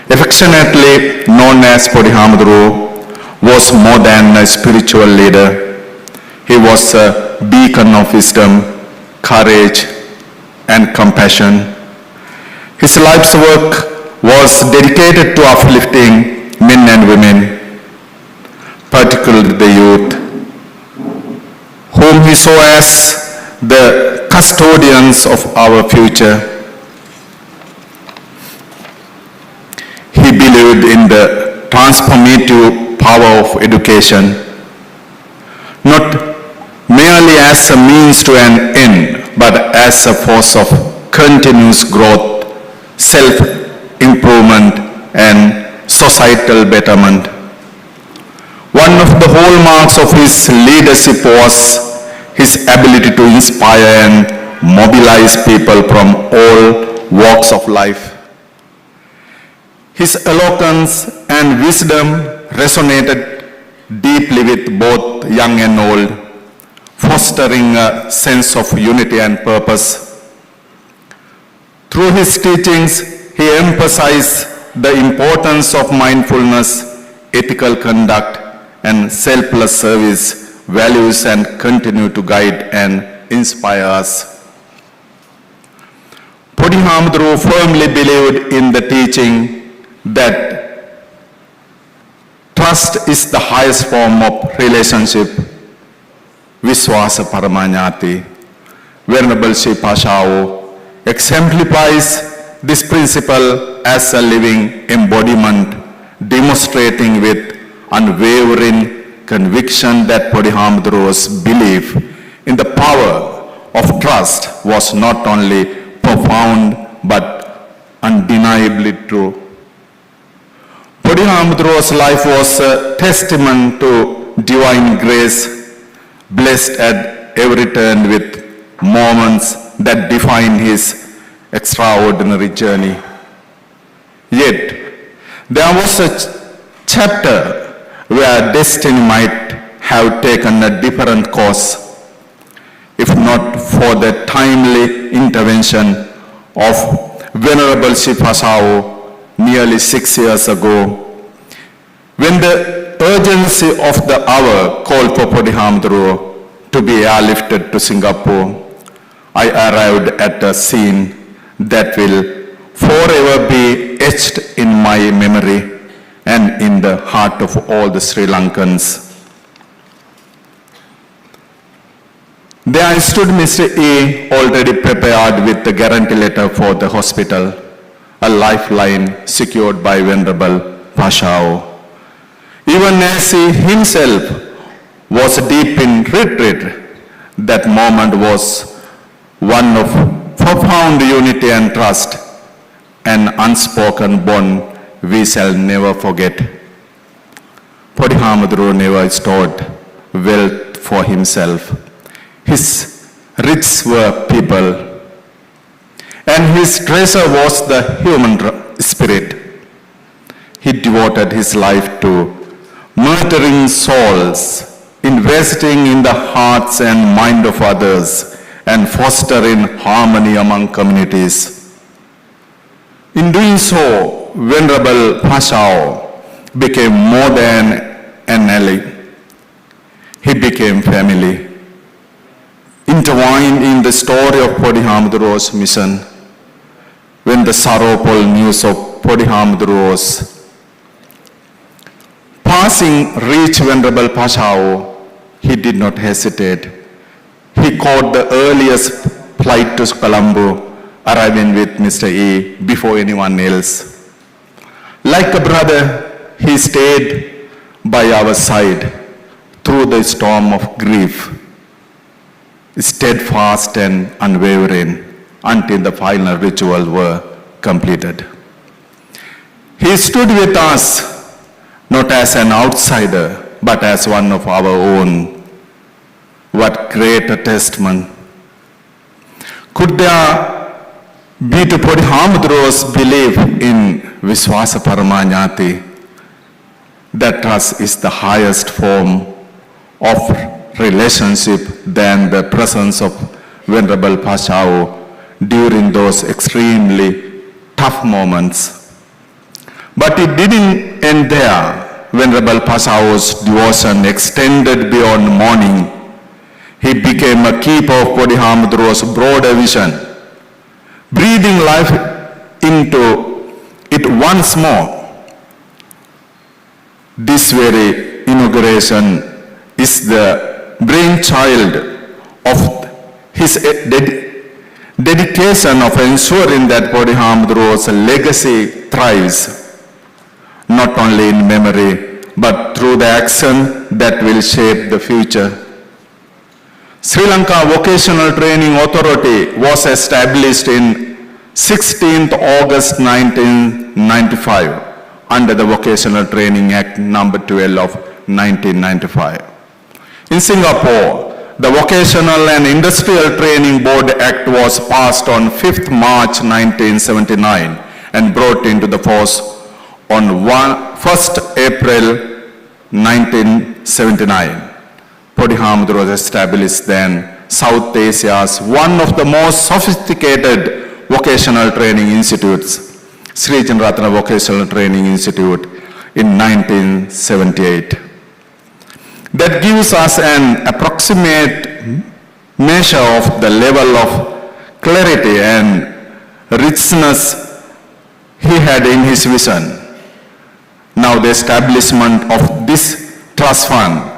affectionately known as Podihamaduru, was more than a spiritual leader. He was a beacon of wisdom, courage, and compassion. His life's work was dedicated to uplifting men and women, particularly the youth, whom he saw as the custodians of our future. He believed in the transformative power of education, not merely as a means to an end, but as a force of continuous growth, self-improvement, and societal betterment. One of the hallmarks of his leadership was his ability to inspire and mobilize people from all walks of life. His eloquence and wisdom resonated deeply with both young and old, fostering a sense of unity and purpose. Through his teachings, he emphasized the importance of mindfulness, ethical conduct, and selfless service values and continue to guide and inspire us. Podihamaduru firmly believed in the teaching that trust is the highest form of relationship, Viswasa Paramanyati. Venerable Shipa Shao exemplifies this principle as a living embodiment, demonstrating with unwavering conviction that Podihamadaru's belief in the power of trust was not only profound but undeniably true. Bodhihamudro's life was a testament to divine grace, blessed at every turn with moments that define his extraordinary journey. Yet, there was a chapter where destiny might have taken a different course, if not for the timely intervention of Venerable Shifasao nearly 6 years ago, when the urgency of the hour called for Bodhihamudro to be airlifted to Singapore. I arrived at a scene that will forever be etched in my memory and in the heart of all the Sri Lankans. There stood Mr. E, already prepared with the guarantee letter for the hospital, a lifeline secured by Venerable Pashao. Even as he himself was deep in retreat, that moment was one of profound unity and trust, an unspoken bond we shall never forget. Bodhihamudro never stored wealth for himself. His riches were people, and his treasure was the human spirit. He devoted his life to nurturing souls, investing in the hearts and mind of others, and fostering harmony among communities. In doing so, Venerable Pashao became more than an ally. He became family, intertwined in the story of Bodhihamudro's mission. When the sorrowful news of Bodhihamudro's passing reached Venerable Pashao, he did not hesitate. He caught the earliest flight to Colombo, arriving with Mr. E before anyone else. Like a brother, he stayed by our side through the storm of grief, steadfast and unwavering until the final ritual were completed. He stood with us not as an outsider, but as one of our own. What greater testament could there be to Bodhihamudro's belief in Viswasa Paramanyati? That trust is the highest form of relationship than the presence of Venerable Pashao during those extremely tough moments. But it didn't end there. Venerable Pashao's devotion extended beyond mourning. He became a keeper of Bodhihamudro's broader vision, breathing life into it once more. This very inauguration is the brainchild of his dedication of ensuring that Bodhihamudro's legacy thrives, not only in memory, but through the action that will shape the future. Sri Lanka Vocational Training Authority was established in 16th August 1995 under the Vocational Training Act number 12 of 1995. In Singapore, the Vocational and Industrial Training Board Act was passed on 5th March 1979 and brought into the force on 1st April 1979. Bodhihamudro established then South Asia's one of the most sophisticated vocational training institutes, Sri Janratana Vocational Training Institute, in 1978. That gives us an approximate measure of the level of clarity and richness he had in his vision. Now the establishment of this trust fund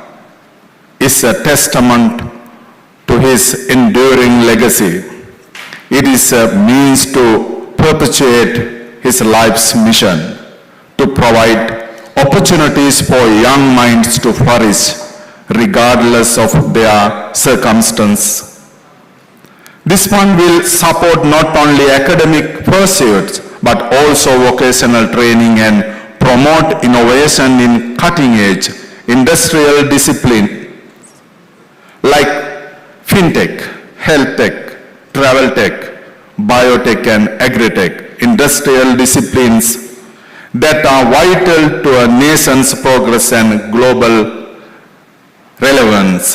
is a testament to his enduring legacy. It is a means to perpetuate his life's mission, to provide opportunities for young minds to flourish regardless of their circumstance. This fund will support not only academic pursuits, but also vocational training and promote innovation in cutting-edge industrial discipline like fintech, health tech, travel tech, biotech and agri-tech, industrial disciplines that are vital to a nation's progress and global relevance.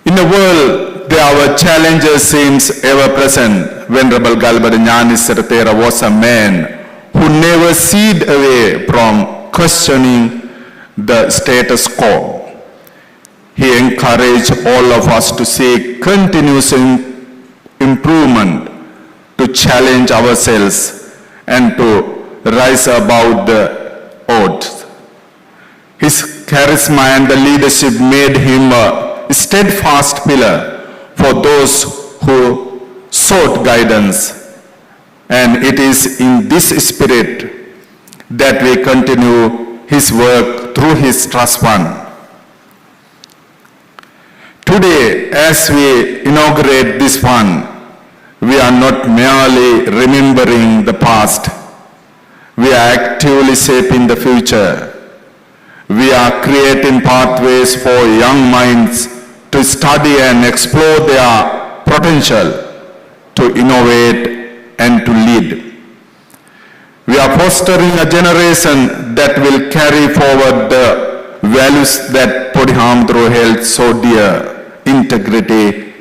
In a world where our challenges seems ever present, Venerable Galboda Gnanissara Thera was a man who never shied away from questioning the status quo. He encouraged all of us to seek continuous improvement, to challenge ourselves and to rise above the odds. His charisma and the leadership made him a steadfast pillar for those who sought guidance. And it is in this spirit that we continue his work through his trust fund. Today, as we inaugurate this fund, we are not merely remembering the past, we are actively shaping the future. We are creating pathways for young minds to study and explore their potential, to innovate and to lead. We are fostering a generation that will carry forward the values that Bodhisattva held so dear: integrity,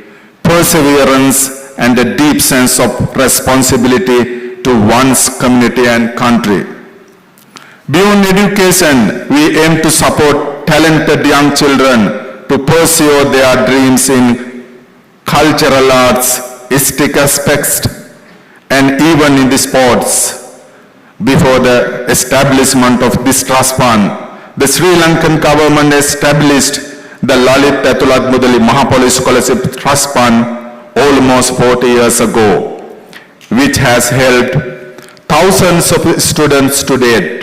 perseverance, and a deep sense of responsibility to one's community and country. Beyond education, we aim to support talented young children to pursue their dreams in cultural arts, aesthetic aspects, and even in the sports. Before the establishment of this trust fund, the Sri Lankan government established the Lalit Atulathmudali Mahapolis Scholarship Trust Fund almost 40 years ago, which has helped thousands of students to date.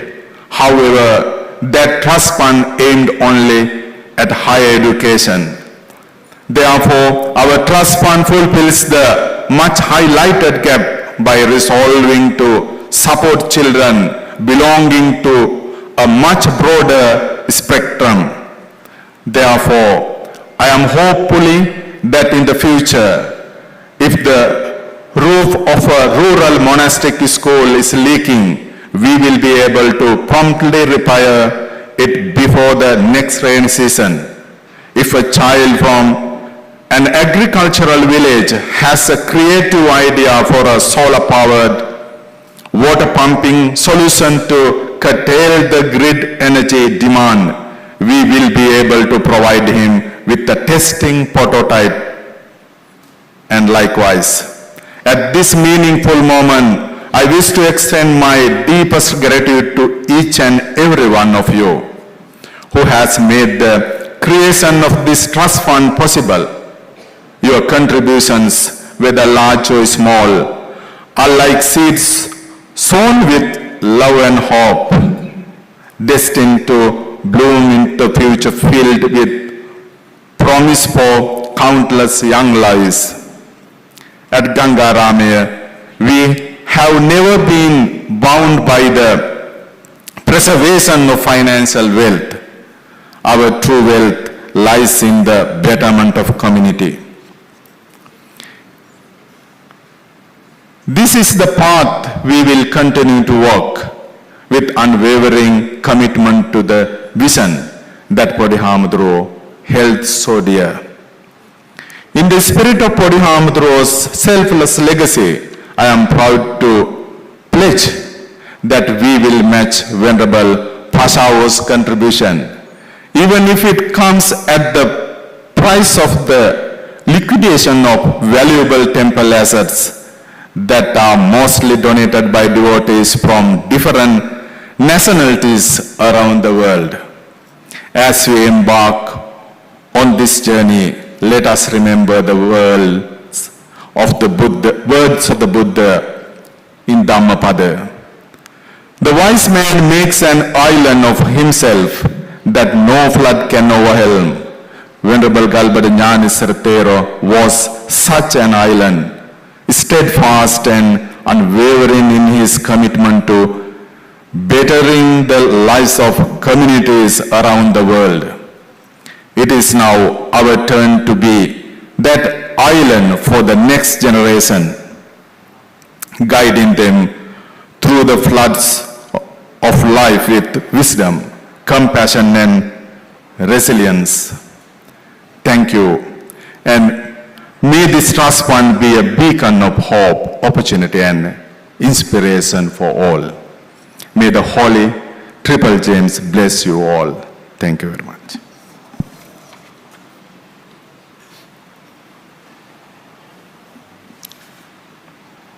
However, that trust fund aimed only at higher education. Therefore, our trust fund fulfills the much highlighted gap by resolving to support children belonging to a much broader spectrum. Therefore, I am hopefully that in the future, if the roof of a rural monastic school is leaking, we will be able to promptly repair it before the next rainy season. If a child from an agricultural village has a creative idea for a solar-powered water pumping solution to curtail the grid energy demand, we will be able to provide him with the testing prototype. And likewise, at this meaningful moment, I wish to extend my deepest gratitude to each and every one of you who has made the creation of this trust fund possible. Your contributions, whether large or small, are like seeds sown with love and hope, destined to bloom into a future filled with promise for countless young lives. At Gangaramaya, we have never been bound by the preservation of financial wealth. Our true wealth lies in the betterment of community. This is the path we will continue to walk with unwavering commitment to the vision that Bodhisattva held so dear. In the spirit of Bodhisattva's selfless legacy, I am proud to pledge that we will match Venerable Pashao's contribution, even if it comes at the price of the liquidation of valuable temple assets that are mostly donated by devotees from different nationalities around the world. As we embark on this journey, let us remember the words of the Buddha in Dhammapada. The wise man makes an island of himself that no flood can overwhelm. Venerable Galboda Gnanissara Thera was such an island, steadfast and unwavering in his commitment to better bettering the lives of communities around the world. It is now our turn to be that island for the next generation, guiding them through the floods of life with wisdom, compassion, and resilience. Thank you. And may this trust fund be a beacon of hope, opportunity, and inspiration for all. May the Holy Triple James bless you all. Thank you very much.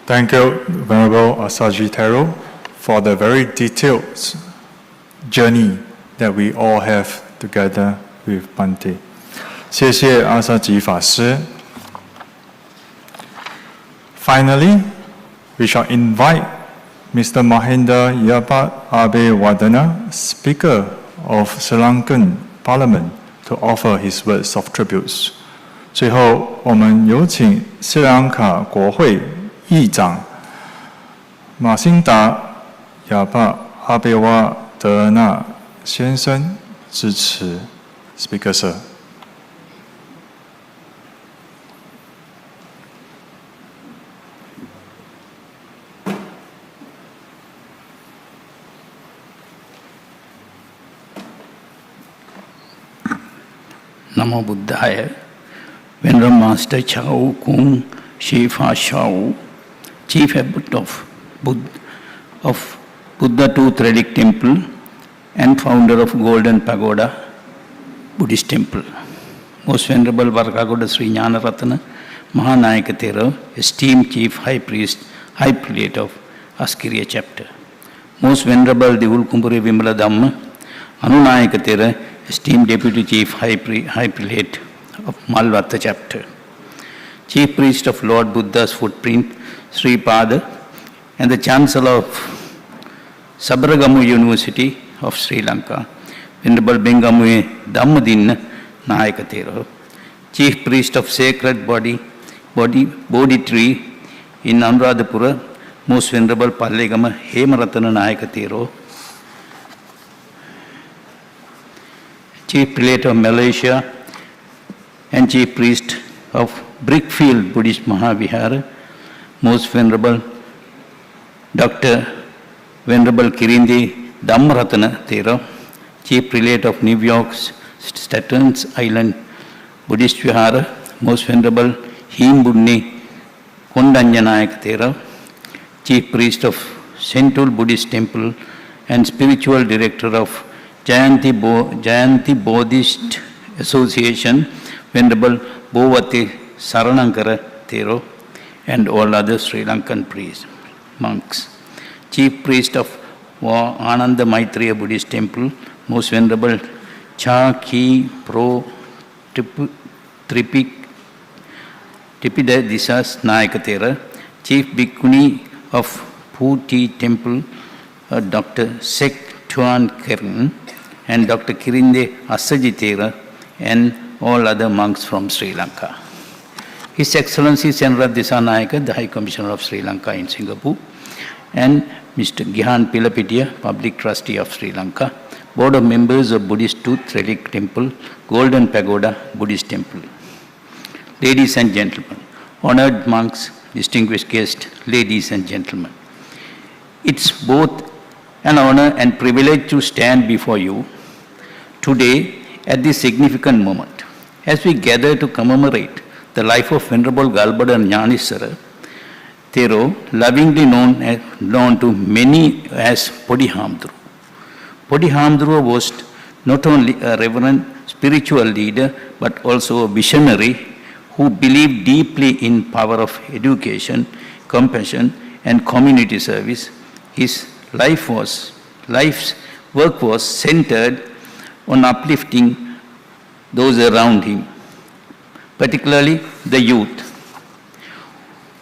Thank you, Venerable Asaji Thero, for the very detailed journey that we all have together with Bhante. 谢谢阿萨吉法师。Finally, we shall invite Mr. Mahinda Yapat Abeyewardena, Speaker of Sri Lankan Parliament, to offer his words of tributes. 最后，我们有请斯里兰卡国会议长马辛达亚帕阿贝瓦德纳先生致辞。Speaker Sir。Namo Buddhaya. Venerable Master Chao Kung Shifa Shao, Chief Abbot of Buddha Tooth Relic Temple and founder of Golden Pagoda Buddhist Temple. Most Venerable Varkagoda Sri Gnanaratana Mahanayaka Thera, esteemed Chief High Priest, High Prelate of Askiriya Chapter. Most Venerable Divul Kumburi Vimala Dhamma Anunayaka Thera, esteemed Deputy Chief High Prelate of Malvatta Chapter. Chief Priest of Lord Buddha's Footprint, Sri Pada, and the Chancellor of Sabaragamu University of Sri Lanka, Venerable Bengamu Dhammadin Nayaka Thero. Chief Priest of Sacred Bodhi Tree in Anuradhapura, Most Venerable Pallegama Hemaratana Nayaka Thero. Chief Prelate of Malaysia and Chief Priest of Brickfield Buddhist Mahavihara, Most Venerable Dr. Venerable Kirindi Dhammaratana Thera, Chief Prelate of New York's Staten Island Buddhist Vihara, Most Venerable Himbudni Kondanyanayaka Thera, Chief Priest of Central Buddhist Temple and Spiritual Director of Jayanti Buddhist Association, Venerable Bovati Saranankara Thero, and all other Sri Lankan priests, monks. Chief Priest of Ananda Maitreya Buddhist Temple, Most Venerable Cha Ki Pro Tripidadisas Nayaka Thera, Chief Bhikkhuni of Puti Temple, Dr. Sek Tuan Kern, and Dr. Kirinde Asaji Thera, and all other monks from Sri Lanka. His Excellency Senrat Disanayaka, the High Commissioner of Sri Lanka in Singapore, and Mr. Gihan Pilapitia, Public Trustee of Sri Lanka, Board of Members of Buddhist Tooth Relic Temple, Golden Pagoda Buddhist Temple. Ladies and gentlemen, honored monks, distinguished guests, ladies and gentlemen, it's both an honor and privilege to stand before you today at this significant moment as we gather to commemorate the life of Venerable Galboda Gnanissara Thero, lovingly known to many as Podihamdru. Podihamdru was not only a reverend spiritual leader but also a visionary who believed deeply in power of education, compassion, and community service. His life's work was centered on uplifting those around him, particularly the youth,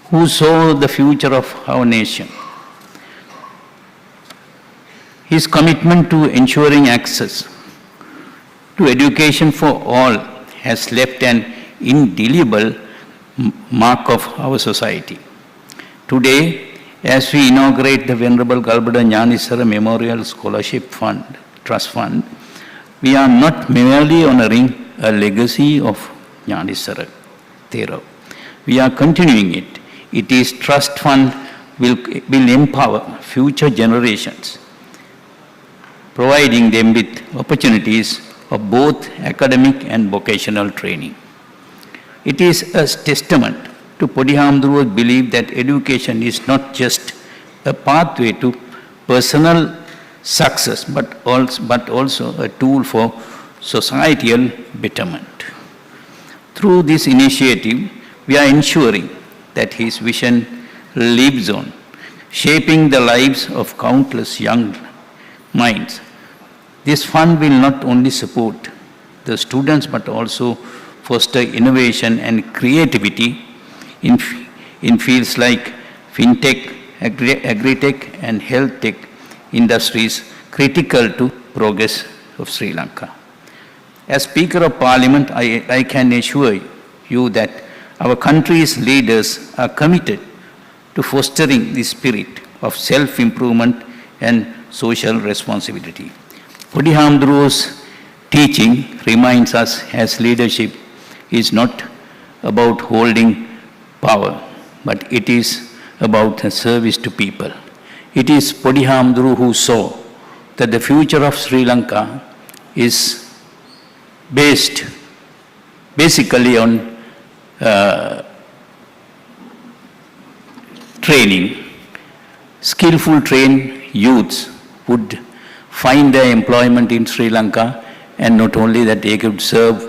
who saw the future of our nation. His commitment to ensuring access to education for all has left an indelible mark of our society. Today, As we inaugurate the Venerable Galboda Gnanissara Memorial Scholarship Fund, Trust Fund, we are not merely honoring a legacy of Gnanissara Thera. We are continuing it. It is trust fund will empower future generations, providing them with opportunities of both academic and vocational training. It is a testament to Podihamduro's belief that education is not just a pathway to personal success, but also a tool for societal betterment. Through this initiative, we are ensuring that his vision lives on, shaping the lives of countless young minds. This fund will not only support the students, but also foster innovation and creativity in fields like fintech, agri-tech and health tech industries critical to progress of Sri Lanka. As Speaker of Parliament, I can assure you that our country's leaders are committed to fostering the spirit of self-improvement and social responsibility. Podihamduro's teaching reminds us as leadership is not about holding power, but it is about a service to people. It is Podihamduru who saw that the future of Sri Lanka is based basically on training. Skillful trained youths would find their employment in Sri Lanka, and not only that, they could serve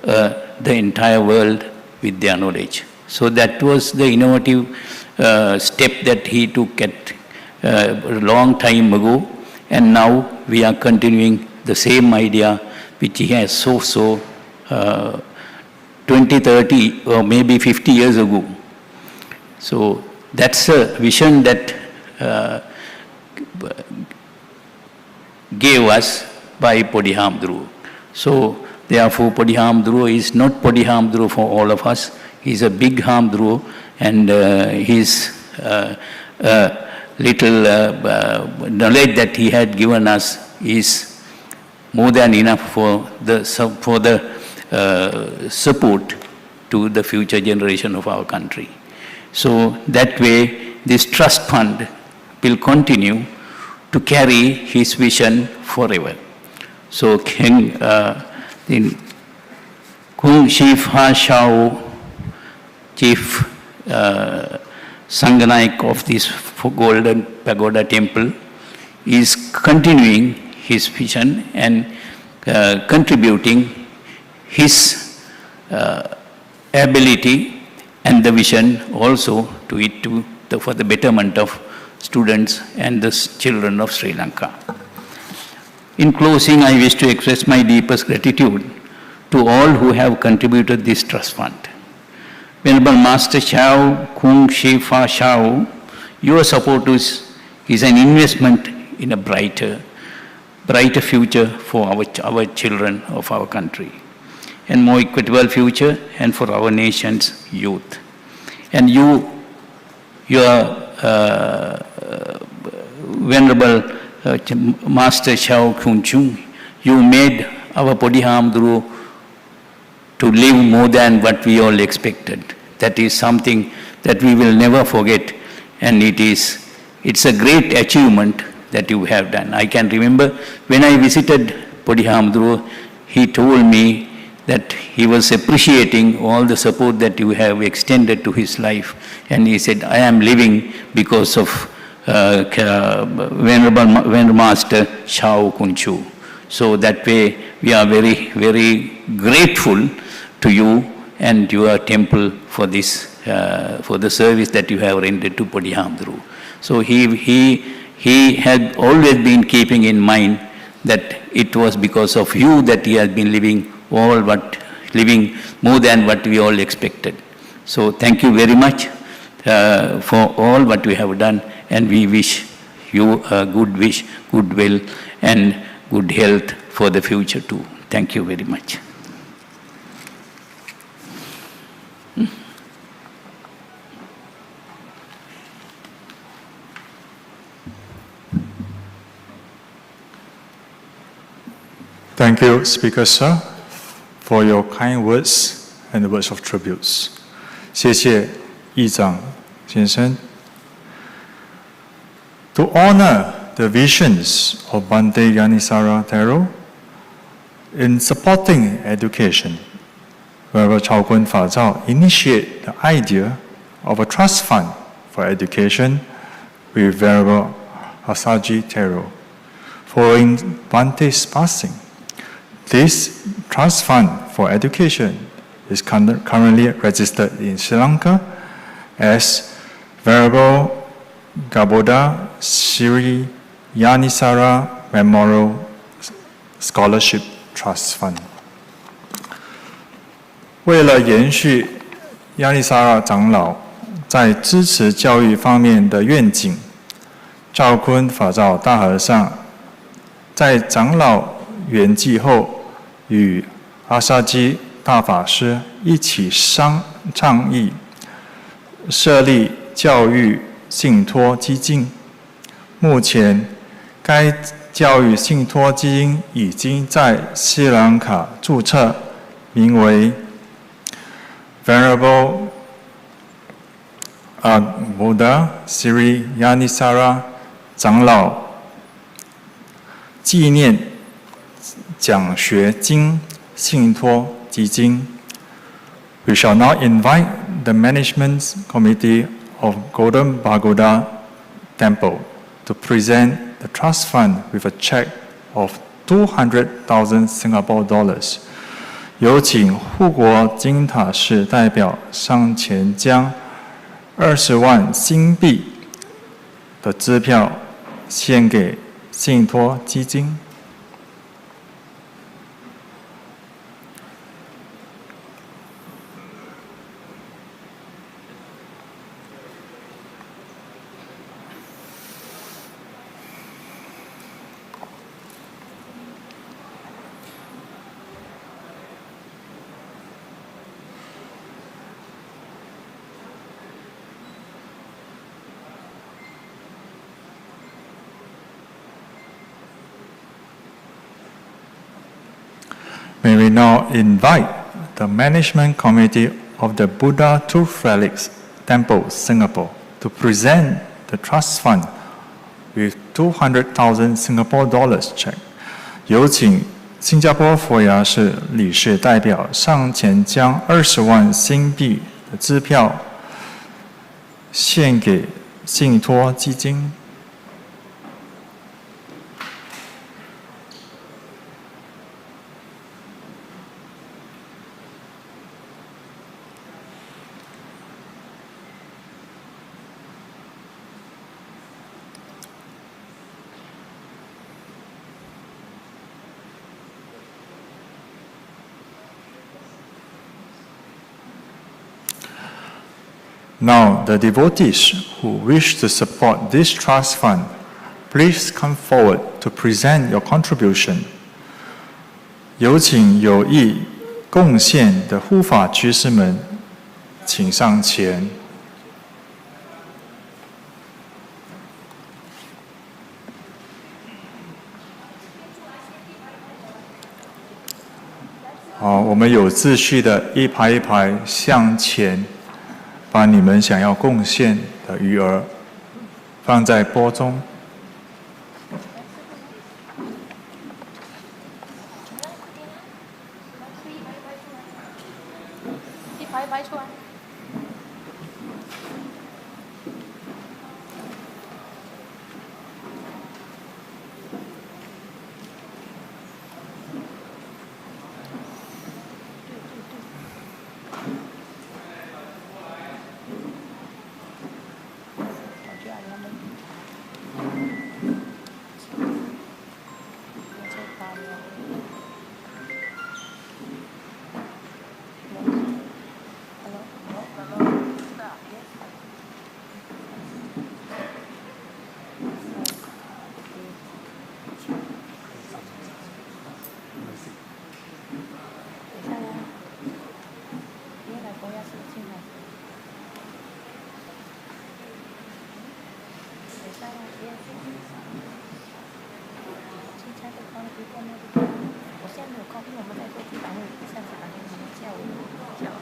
the entire world with their knowledge. So that was the innovative step that he took at a long time ago, and now we are continuing the same idea which he has so 20, 30 or maybe 50 years ago. So that's a vision that gave us by Podihamduru. So therefore Podihamduru is not Podihamduru for all of us. He's a big Hamduru, and his little knowledge that he had given us is more than enough for the support to the future generation of our country. So that way, this trust fund will continue to carry his vision forever. So King Kung Shifa Shao, Chief Sanganaik of this Golden Pagoda Temple, is continuing his vision and contributing his ability and the vision also to it for the betterment of students and the children of Sri Lanka. In closing, I wish to express my deepest gratitude to all who have contributed this trust fund. Venerable Master Shao, Kung Shifa Shao, your support is an investment in a brighter future for our children of our country, and more equitable future and for our nation's youth. And your Venerable Master Shao Kun Chung, you made our Podihamduru to live more than what we all expected. That is something that we will never forget, and it's a great achievement that you have done. I can remember when I visited Podihamduru, he told me that he was appreciating all the support that you have extended to his life, and he said, I am living because of Venerable Master Shao Kun Chu. So that way we are very, very grateful to you and your temple for this, for the service that you have rendered to Podihamduru. So he had always been keeping in mind that it was because of you that he has been living more than what we all expected. So thank you very much for all what you have done, and we wish you a good will, and good health for the future too. Thank you very much. Thank you, Speaker Sir, for your kind words and the words of tributes. 谢谢议长先生。To honor the visions of Bante Gnanissara Thera in supporting education, Venerable Chao Kun Fa Zhao initiated the idea of a trust fund for education with Venerable Asaji Thera. Following Bante's passing, this trust fund for education is currently registered in Sri Lanka as Venerable Galboda Sri Gnanissara Memorial Scholarship Trust Fund. 为了延续亚利桑那长老在支持教育方面的愿景，赵坤法照大和尚在长老圆寂后，与阿萨基大法师一起倡议设立教育信托基金。目前，该教育信托基金已经在斯里兰卡注册，名为 Venerable Buddha Sri Gnanissara 长老纪念奖学金信托基金。We shall now invite the management committee of Golden Pagoda Temple to present the trust fund with a check of 200,000 Singapore dollars. 有请护国金塔寺代表上前将20万新币的支票献给信托基金。May we now invite the management committee of the Buddha Tooth Relics Temple, Singapore, to present the trust fund with 200,000 Singapore dollars check. 有请新加坡佛牙寺理事代表上前将20万新币的支票献给信托基金。Now, the devotees who wish to support this trust fund, please come forward to present your contribution. 有请有意贡献的护法居士们，请上前。好，我们有秩序的一排一排向前。把你们想要贡献的余额放在钵中。一排一排出来。我现在没有空，因为我们在做地板会上次打电话叫我叫我。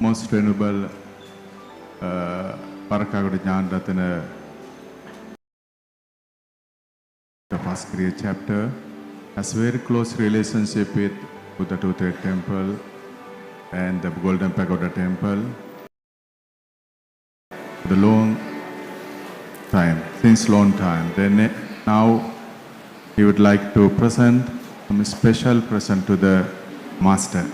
Most Venerable Parakagoda Jnanaratana, the first Kriya chapter, has very close relationship with Buddha Tutre Temple and the Golden Pagoda Temple. The long time, since long time. Then now he would like to present some special present to the Master.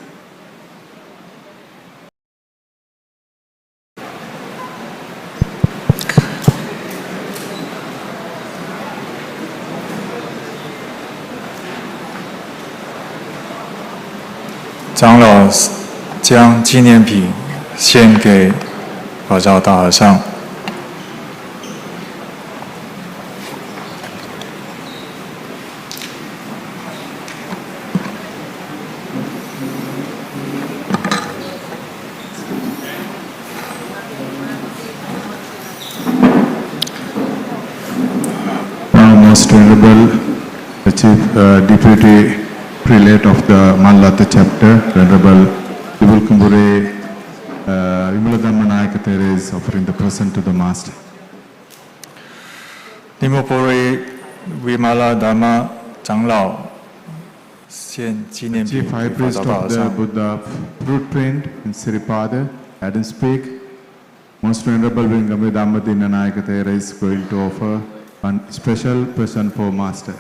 长老将纪念品献给法照大和尚。Most Venerable, the Chief Deputy Prelate of the Mallata chapter, Venerable Kumbure Vimaladhamma Thera is offering the present to the Master. Nimopore Vimaladhamma 长老献纪念品 Chief High 给法 Priest 照大 of 和 the 尚。 Buddha fruit print in Siripada, Adam speak. Most Venerable Vimaladhamma Dinanayaka Thera is going to offer one special present for Master.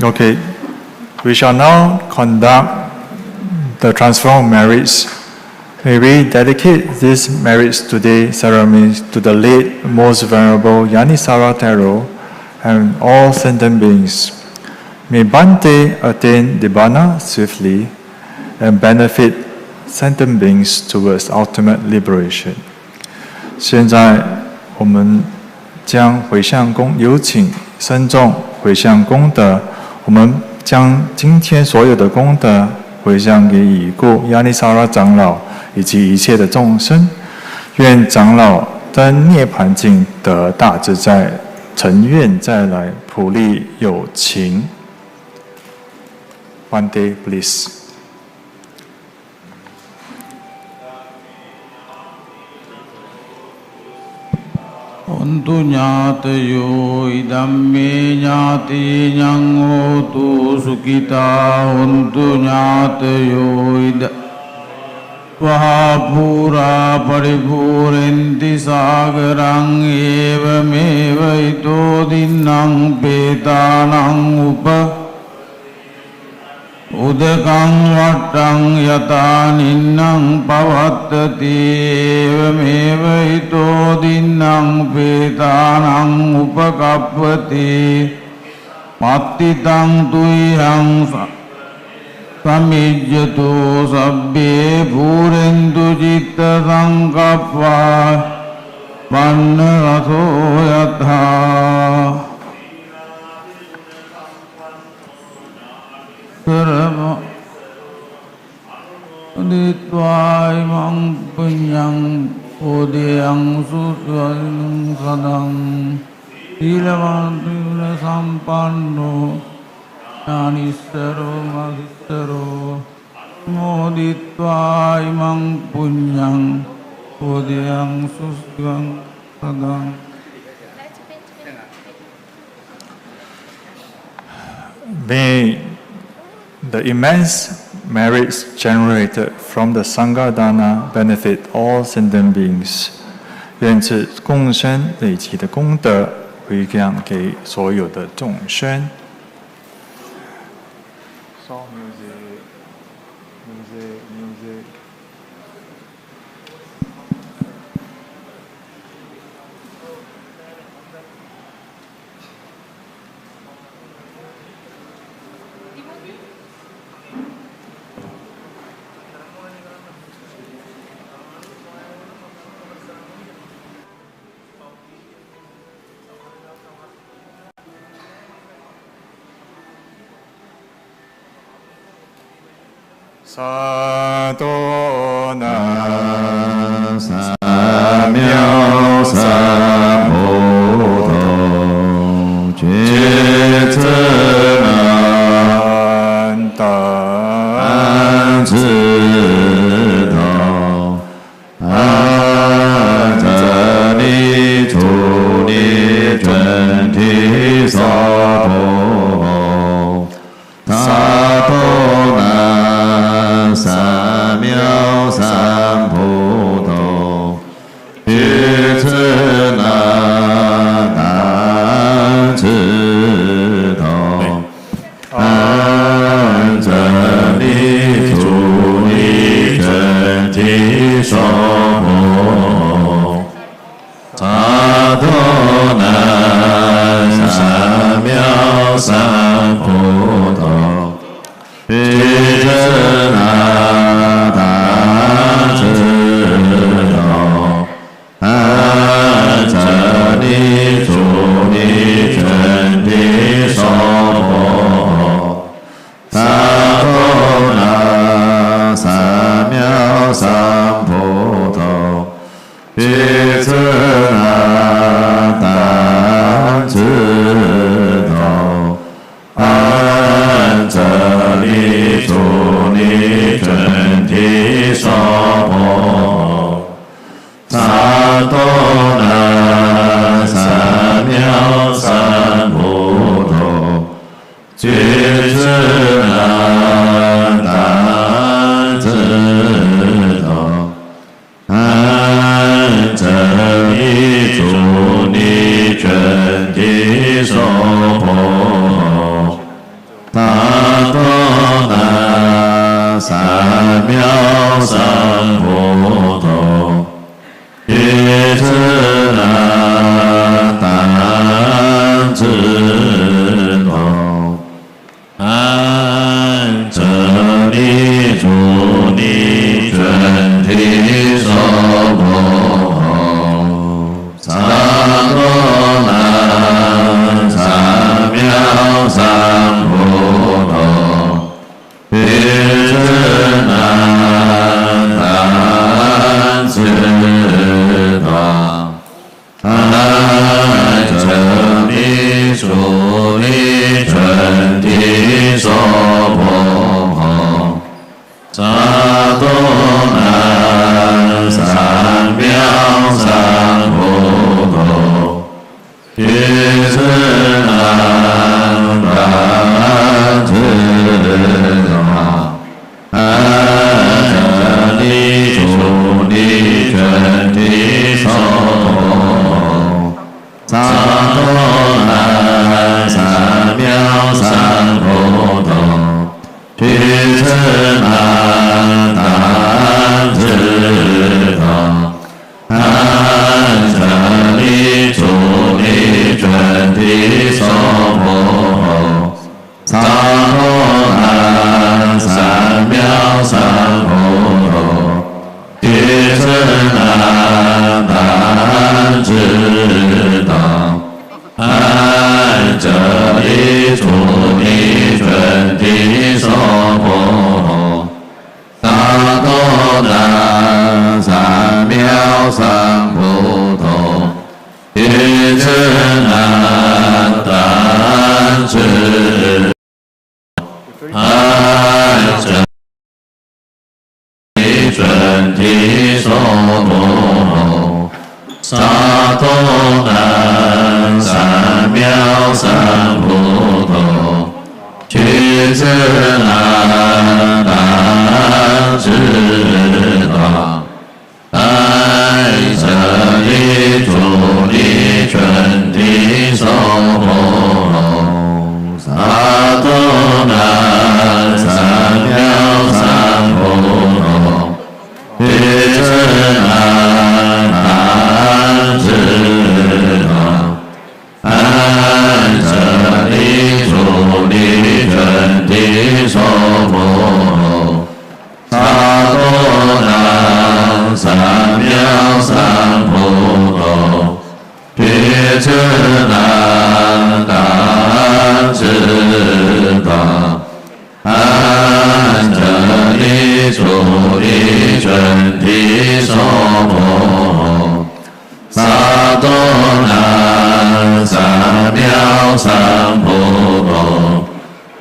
Okay, we shall now conduct the transfer of marriage. May we dedicate this marriage today ceremony to the late Most Venerable Gnanissara Thera and all sentient beings. May Bhante attain Nibbana swiftly and benefit sentient beings towards ultimate liberation. 现在我们将回向功，有请僧众回向功德。我们将今天所有的功德回向给已故Gnanissara长老以及一切的众生。愿长老登涅盘境得大自在，成愿再来，普利有情。One day, please. Untu ñātayo idamme ñāti ñangotu sukita untu ñātayo ida Vahapura paripurenti sagarang evameva ito dinnang petanang upa Udakang vattang yata ninnang pavattati evameva ito dinnang petanang upakappati mattitang tuyang samijjato sabbe purentu citta sankappa panna raso yatha Sarva Ditva imang punyang Udiyang sutvaling sadang Silavantu sampanno ඥානිස්සරෝ මහිස්සරෝ මොදිත්වා ඉමං පුඤ්ඤං උදයං සුස්තිවං සදං. May the immense merits generated from the Sangha Dana benefit all sentient beings. 愿此共生累积的功德回向给所有的众生。萨多那萨妙三菩提，觉自难当知道，安则离处离准提萨婆萨多那三藐三菩提，于此那当知道，安则离处离准提萨婆萨多那三藐三菩提，于此那当知道，安则离处离准提萨婆萨多那三藐三菩提，于此那当知道，安则离处离准提萨婆萨多那三藐三菩提，于此那当知道，安则离处离准提萨婆萨多那三藐三菩提，于此那当知道，安则离处离准提萨婆萨多那三藐三菩提，于此那当知道，安则离处离准提萨婆萨多那三藐三菩提，于此那当知道，安则离处离准提萨婆萨多那三藐三菩提，于此那当知道，安则离处离准提萨婆萨多那三藐三菩提，于此那当知道，安则离处离准提萨婆萨多那三藐三菩提，于此那当知安正准提娑婆萨埵南三藐三菩提具自难当知道爱者力主力准提娑婆萨埵南三藐三菩提具自难当知道安者力主力准提娑婆萨埵南三藐三菩提具自难当知道安者力主力准提娑婆萨埵南三藐三菩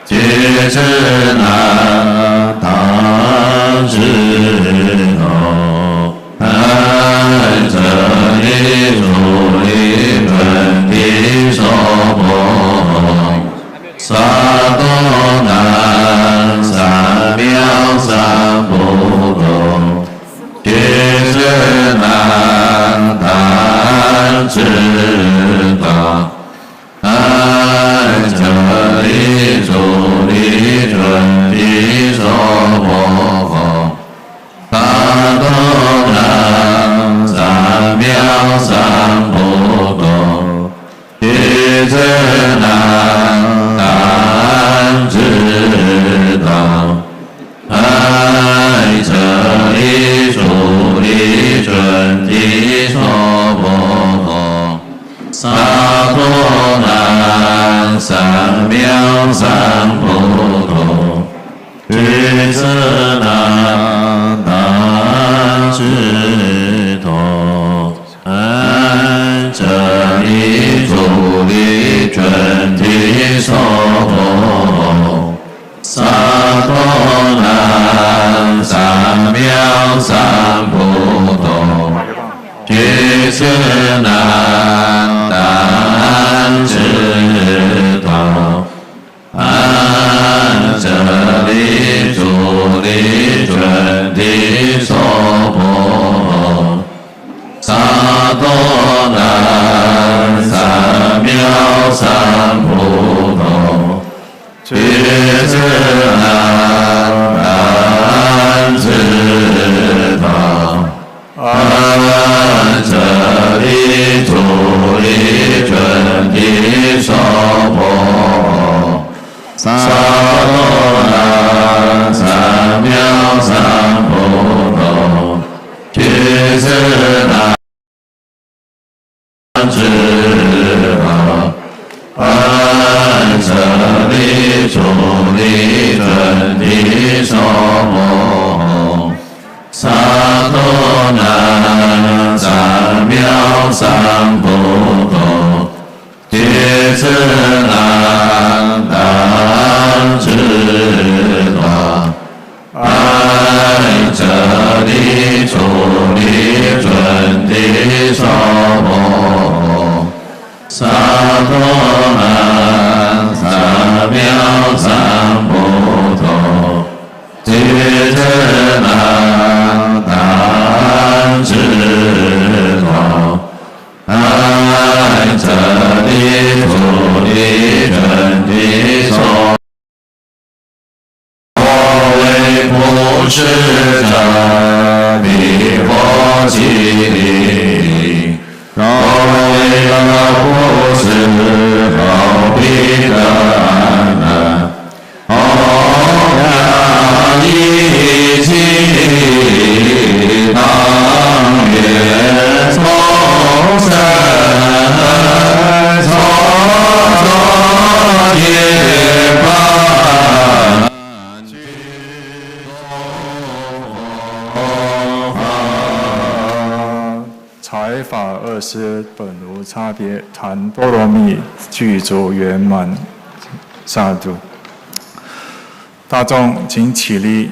提具自难当知道安者力主力准提娑婆萨埵南三藐三菩提具自难当知道安者力主力准提娑婆萨埵南三藐三菩提具自难当知道爱者力主力准提娑婆萨埵南三藐三菩提具自难当知道安者力主力准提娑婆萨埵南三藐三菩提具自难当知道安者力主力准提娑婆萨埵南三藐三菩提具自难当知道安者力主力准提娑婆萨埵南三藐三菩提具自难当知道安者力主力准提娑婆萨埵南三藐三菩提具自难当知道安者力主力准提娑婆萨埵南三藐三菩提具自难当知道安者力主力准提娑婆为不施者彼获其利若为不施后彼得安乐一起当月从生从业般财法二施本无差别，谈波罗蜜具足圆满。萨埵。大众请起立。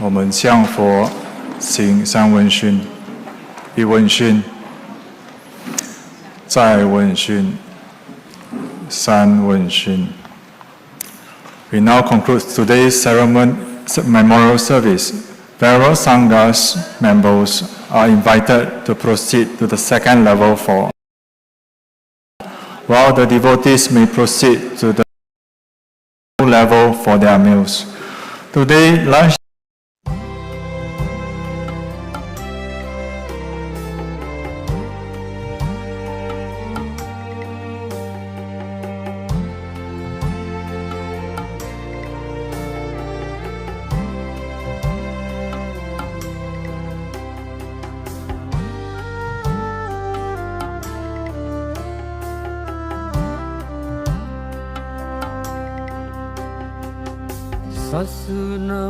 我们向佛行三问讯：一问讯，再问讯，三问讯。We now conclude today's memorial service. Various Sanghas members are invited to proceed to the second level for, while the devotees may proceed to the level for their meals. Today, lunch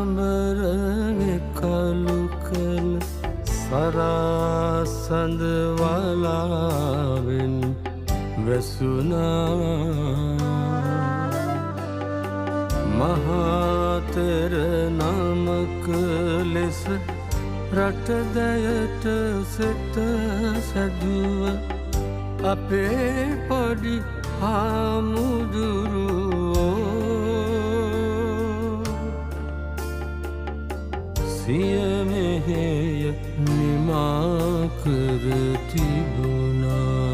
සසුනමරගෙ කලුකල සරාසඳ වලාවෙන් වැසුනා මහතෙර නමක ලෙස රටදයට සෙත සැදුව අපේ පොඩි හාමුදුරුවෝ සියමෙහෙය නිමා කර තිබුණා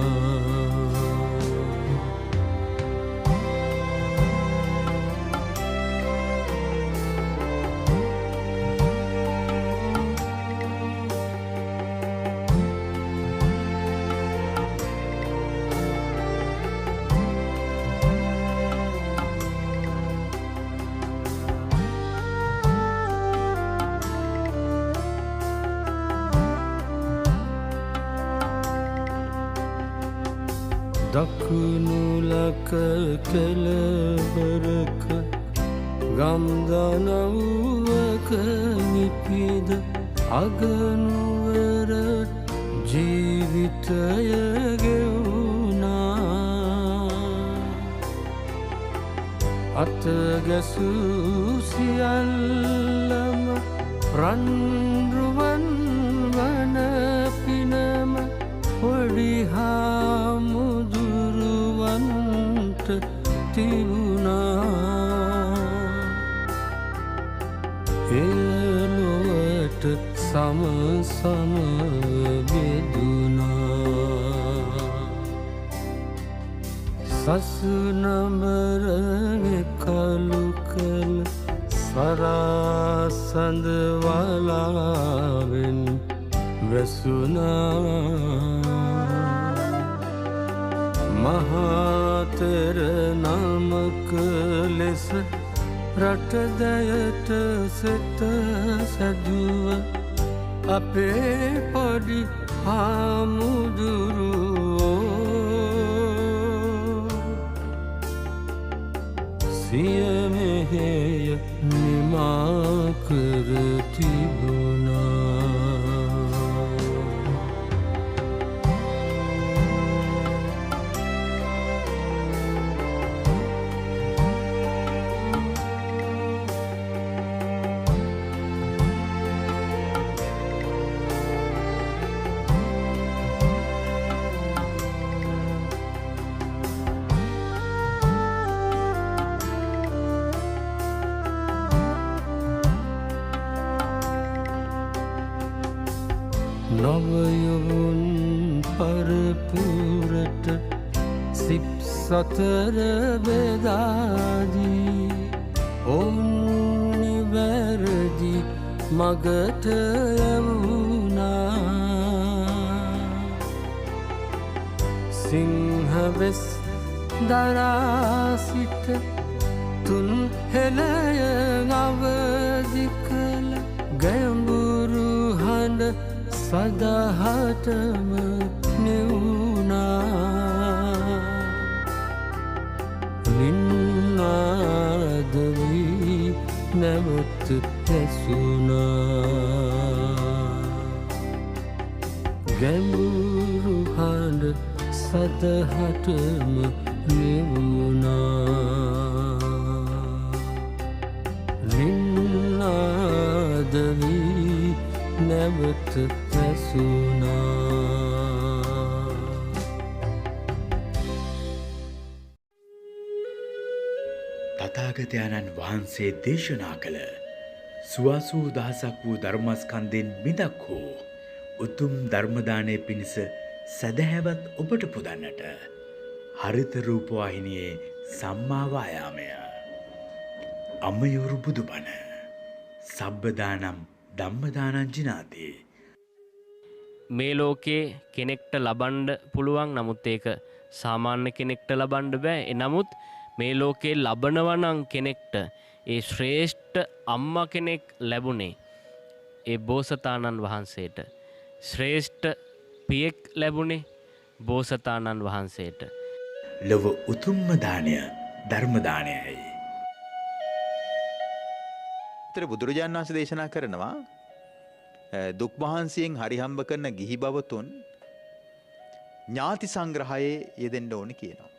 දකුණුලක කෙළවරක ගම්දනව්වක නිපිද අගනුවර ජීවිතය ගෙවුණා අතගැසූ සියල්ලම රන්රුවන් වන පිනම පොඩි හාමුදුරුවන්ට තිබුණා එලොවට සම සම බෙදුණා සසුනමරගෙ කලුකල සරාසඳ වලාවෙන් වැසුනා මහතෙර නමක ලෙස රටදයට සෙත සැදුව අපේ පොඩි හාමුදුරුවෝ සියමෙහෙය නිමා කර තිබුණා නවයොවුන් පරපුරට සිප් සතර බෙදාදී ඔවුන් නිවැරදි මගට යමුණා සිංහවෙස් දරාසිට තුන් හෙළය අවදි කළ ගැඹුරු හඬ සදහටම නෙවුණා නින්නාද වී නැවත ඇසුණා ගැඹුරු හඬ සදහටම නිවුණා නින්නාදවී නැවත පැසුණා තථාගතයන්න් වහන්සේ දේශනා කළ සුවාසූ දහසක් වූ ධර්මස්කන්ධෙන් මිදක් හෝ උතුම් ධර්මදානය පිණිස සැදැහැවත් ඔබට පුදන්නට හරිත රූපවාහිනියේ සම්මා වායාමය අමයුරු බුදුබණ සබ්බදානම් ධම්මදානං ජිනාති මේ ලෝකේ කෙනෙක්ට ලබන්න පුළුවන් නමුත් ඒක සාමාන්‍ය කෙනෙක්ට ලබන්න බෑ. නමුත් මේ ලෝකේ ලබනවා නම් කෙනෙක්ට ඒ ශ්‍රේෂ්ඨ අම්මා කෙනෙක් ලැබුණේ ඒ බෝසතාණන් වහන්සේට. ශ්‍රේෂ්ඨ පියෙක් ලැබුණේ බෝසතාණන් වහන්සේට. ලොව උතුම්ම දානය ධර්ම දානයයි. ඒතර බුදුරජාණන් වහන්සේ දේශනා කරනවා දුක් මහන්සියෙන් හරිහම්බ කරන ගිහි බවතුන් ඥාති සංග්‍රහයේ යෙදෙන්න ඕනේ කියනවා.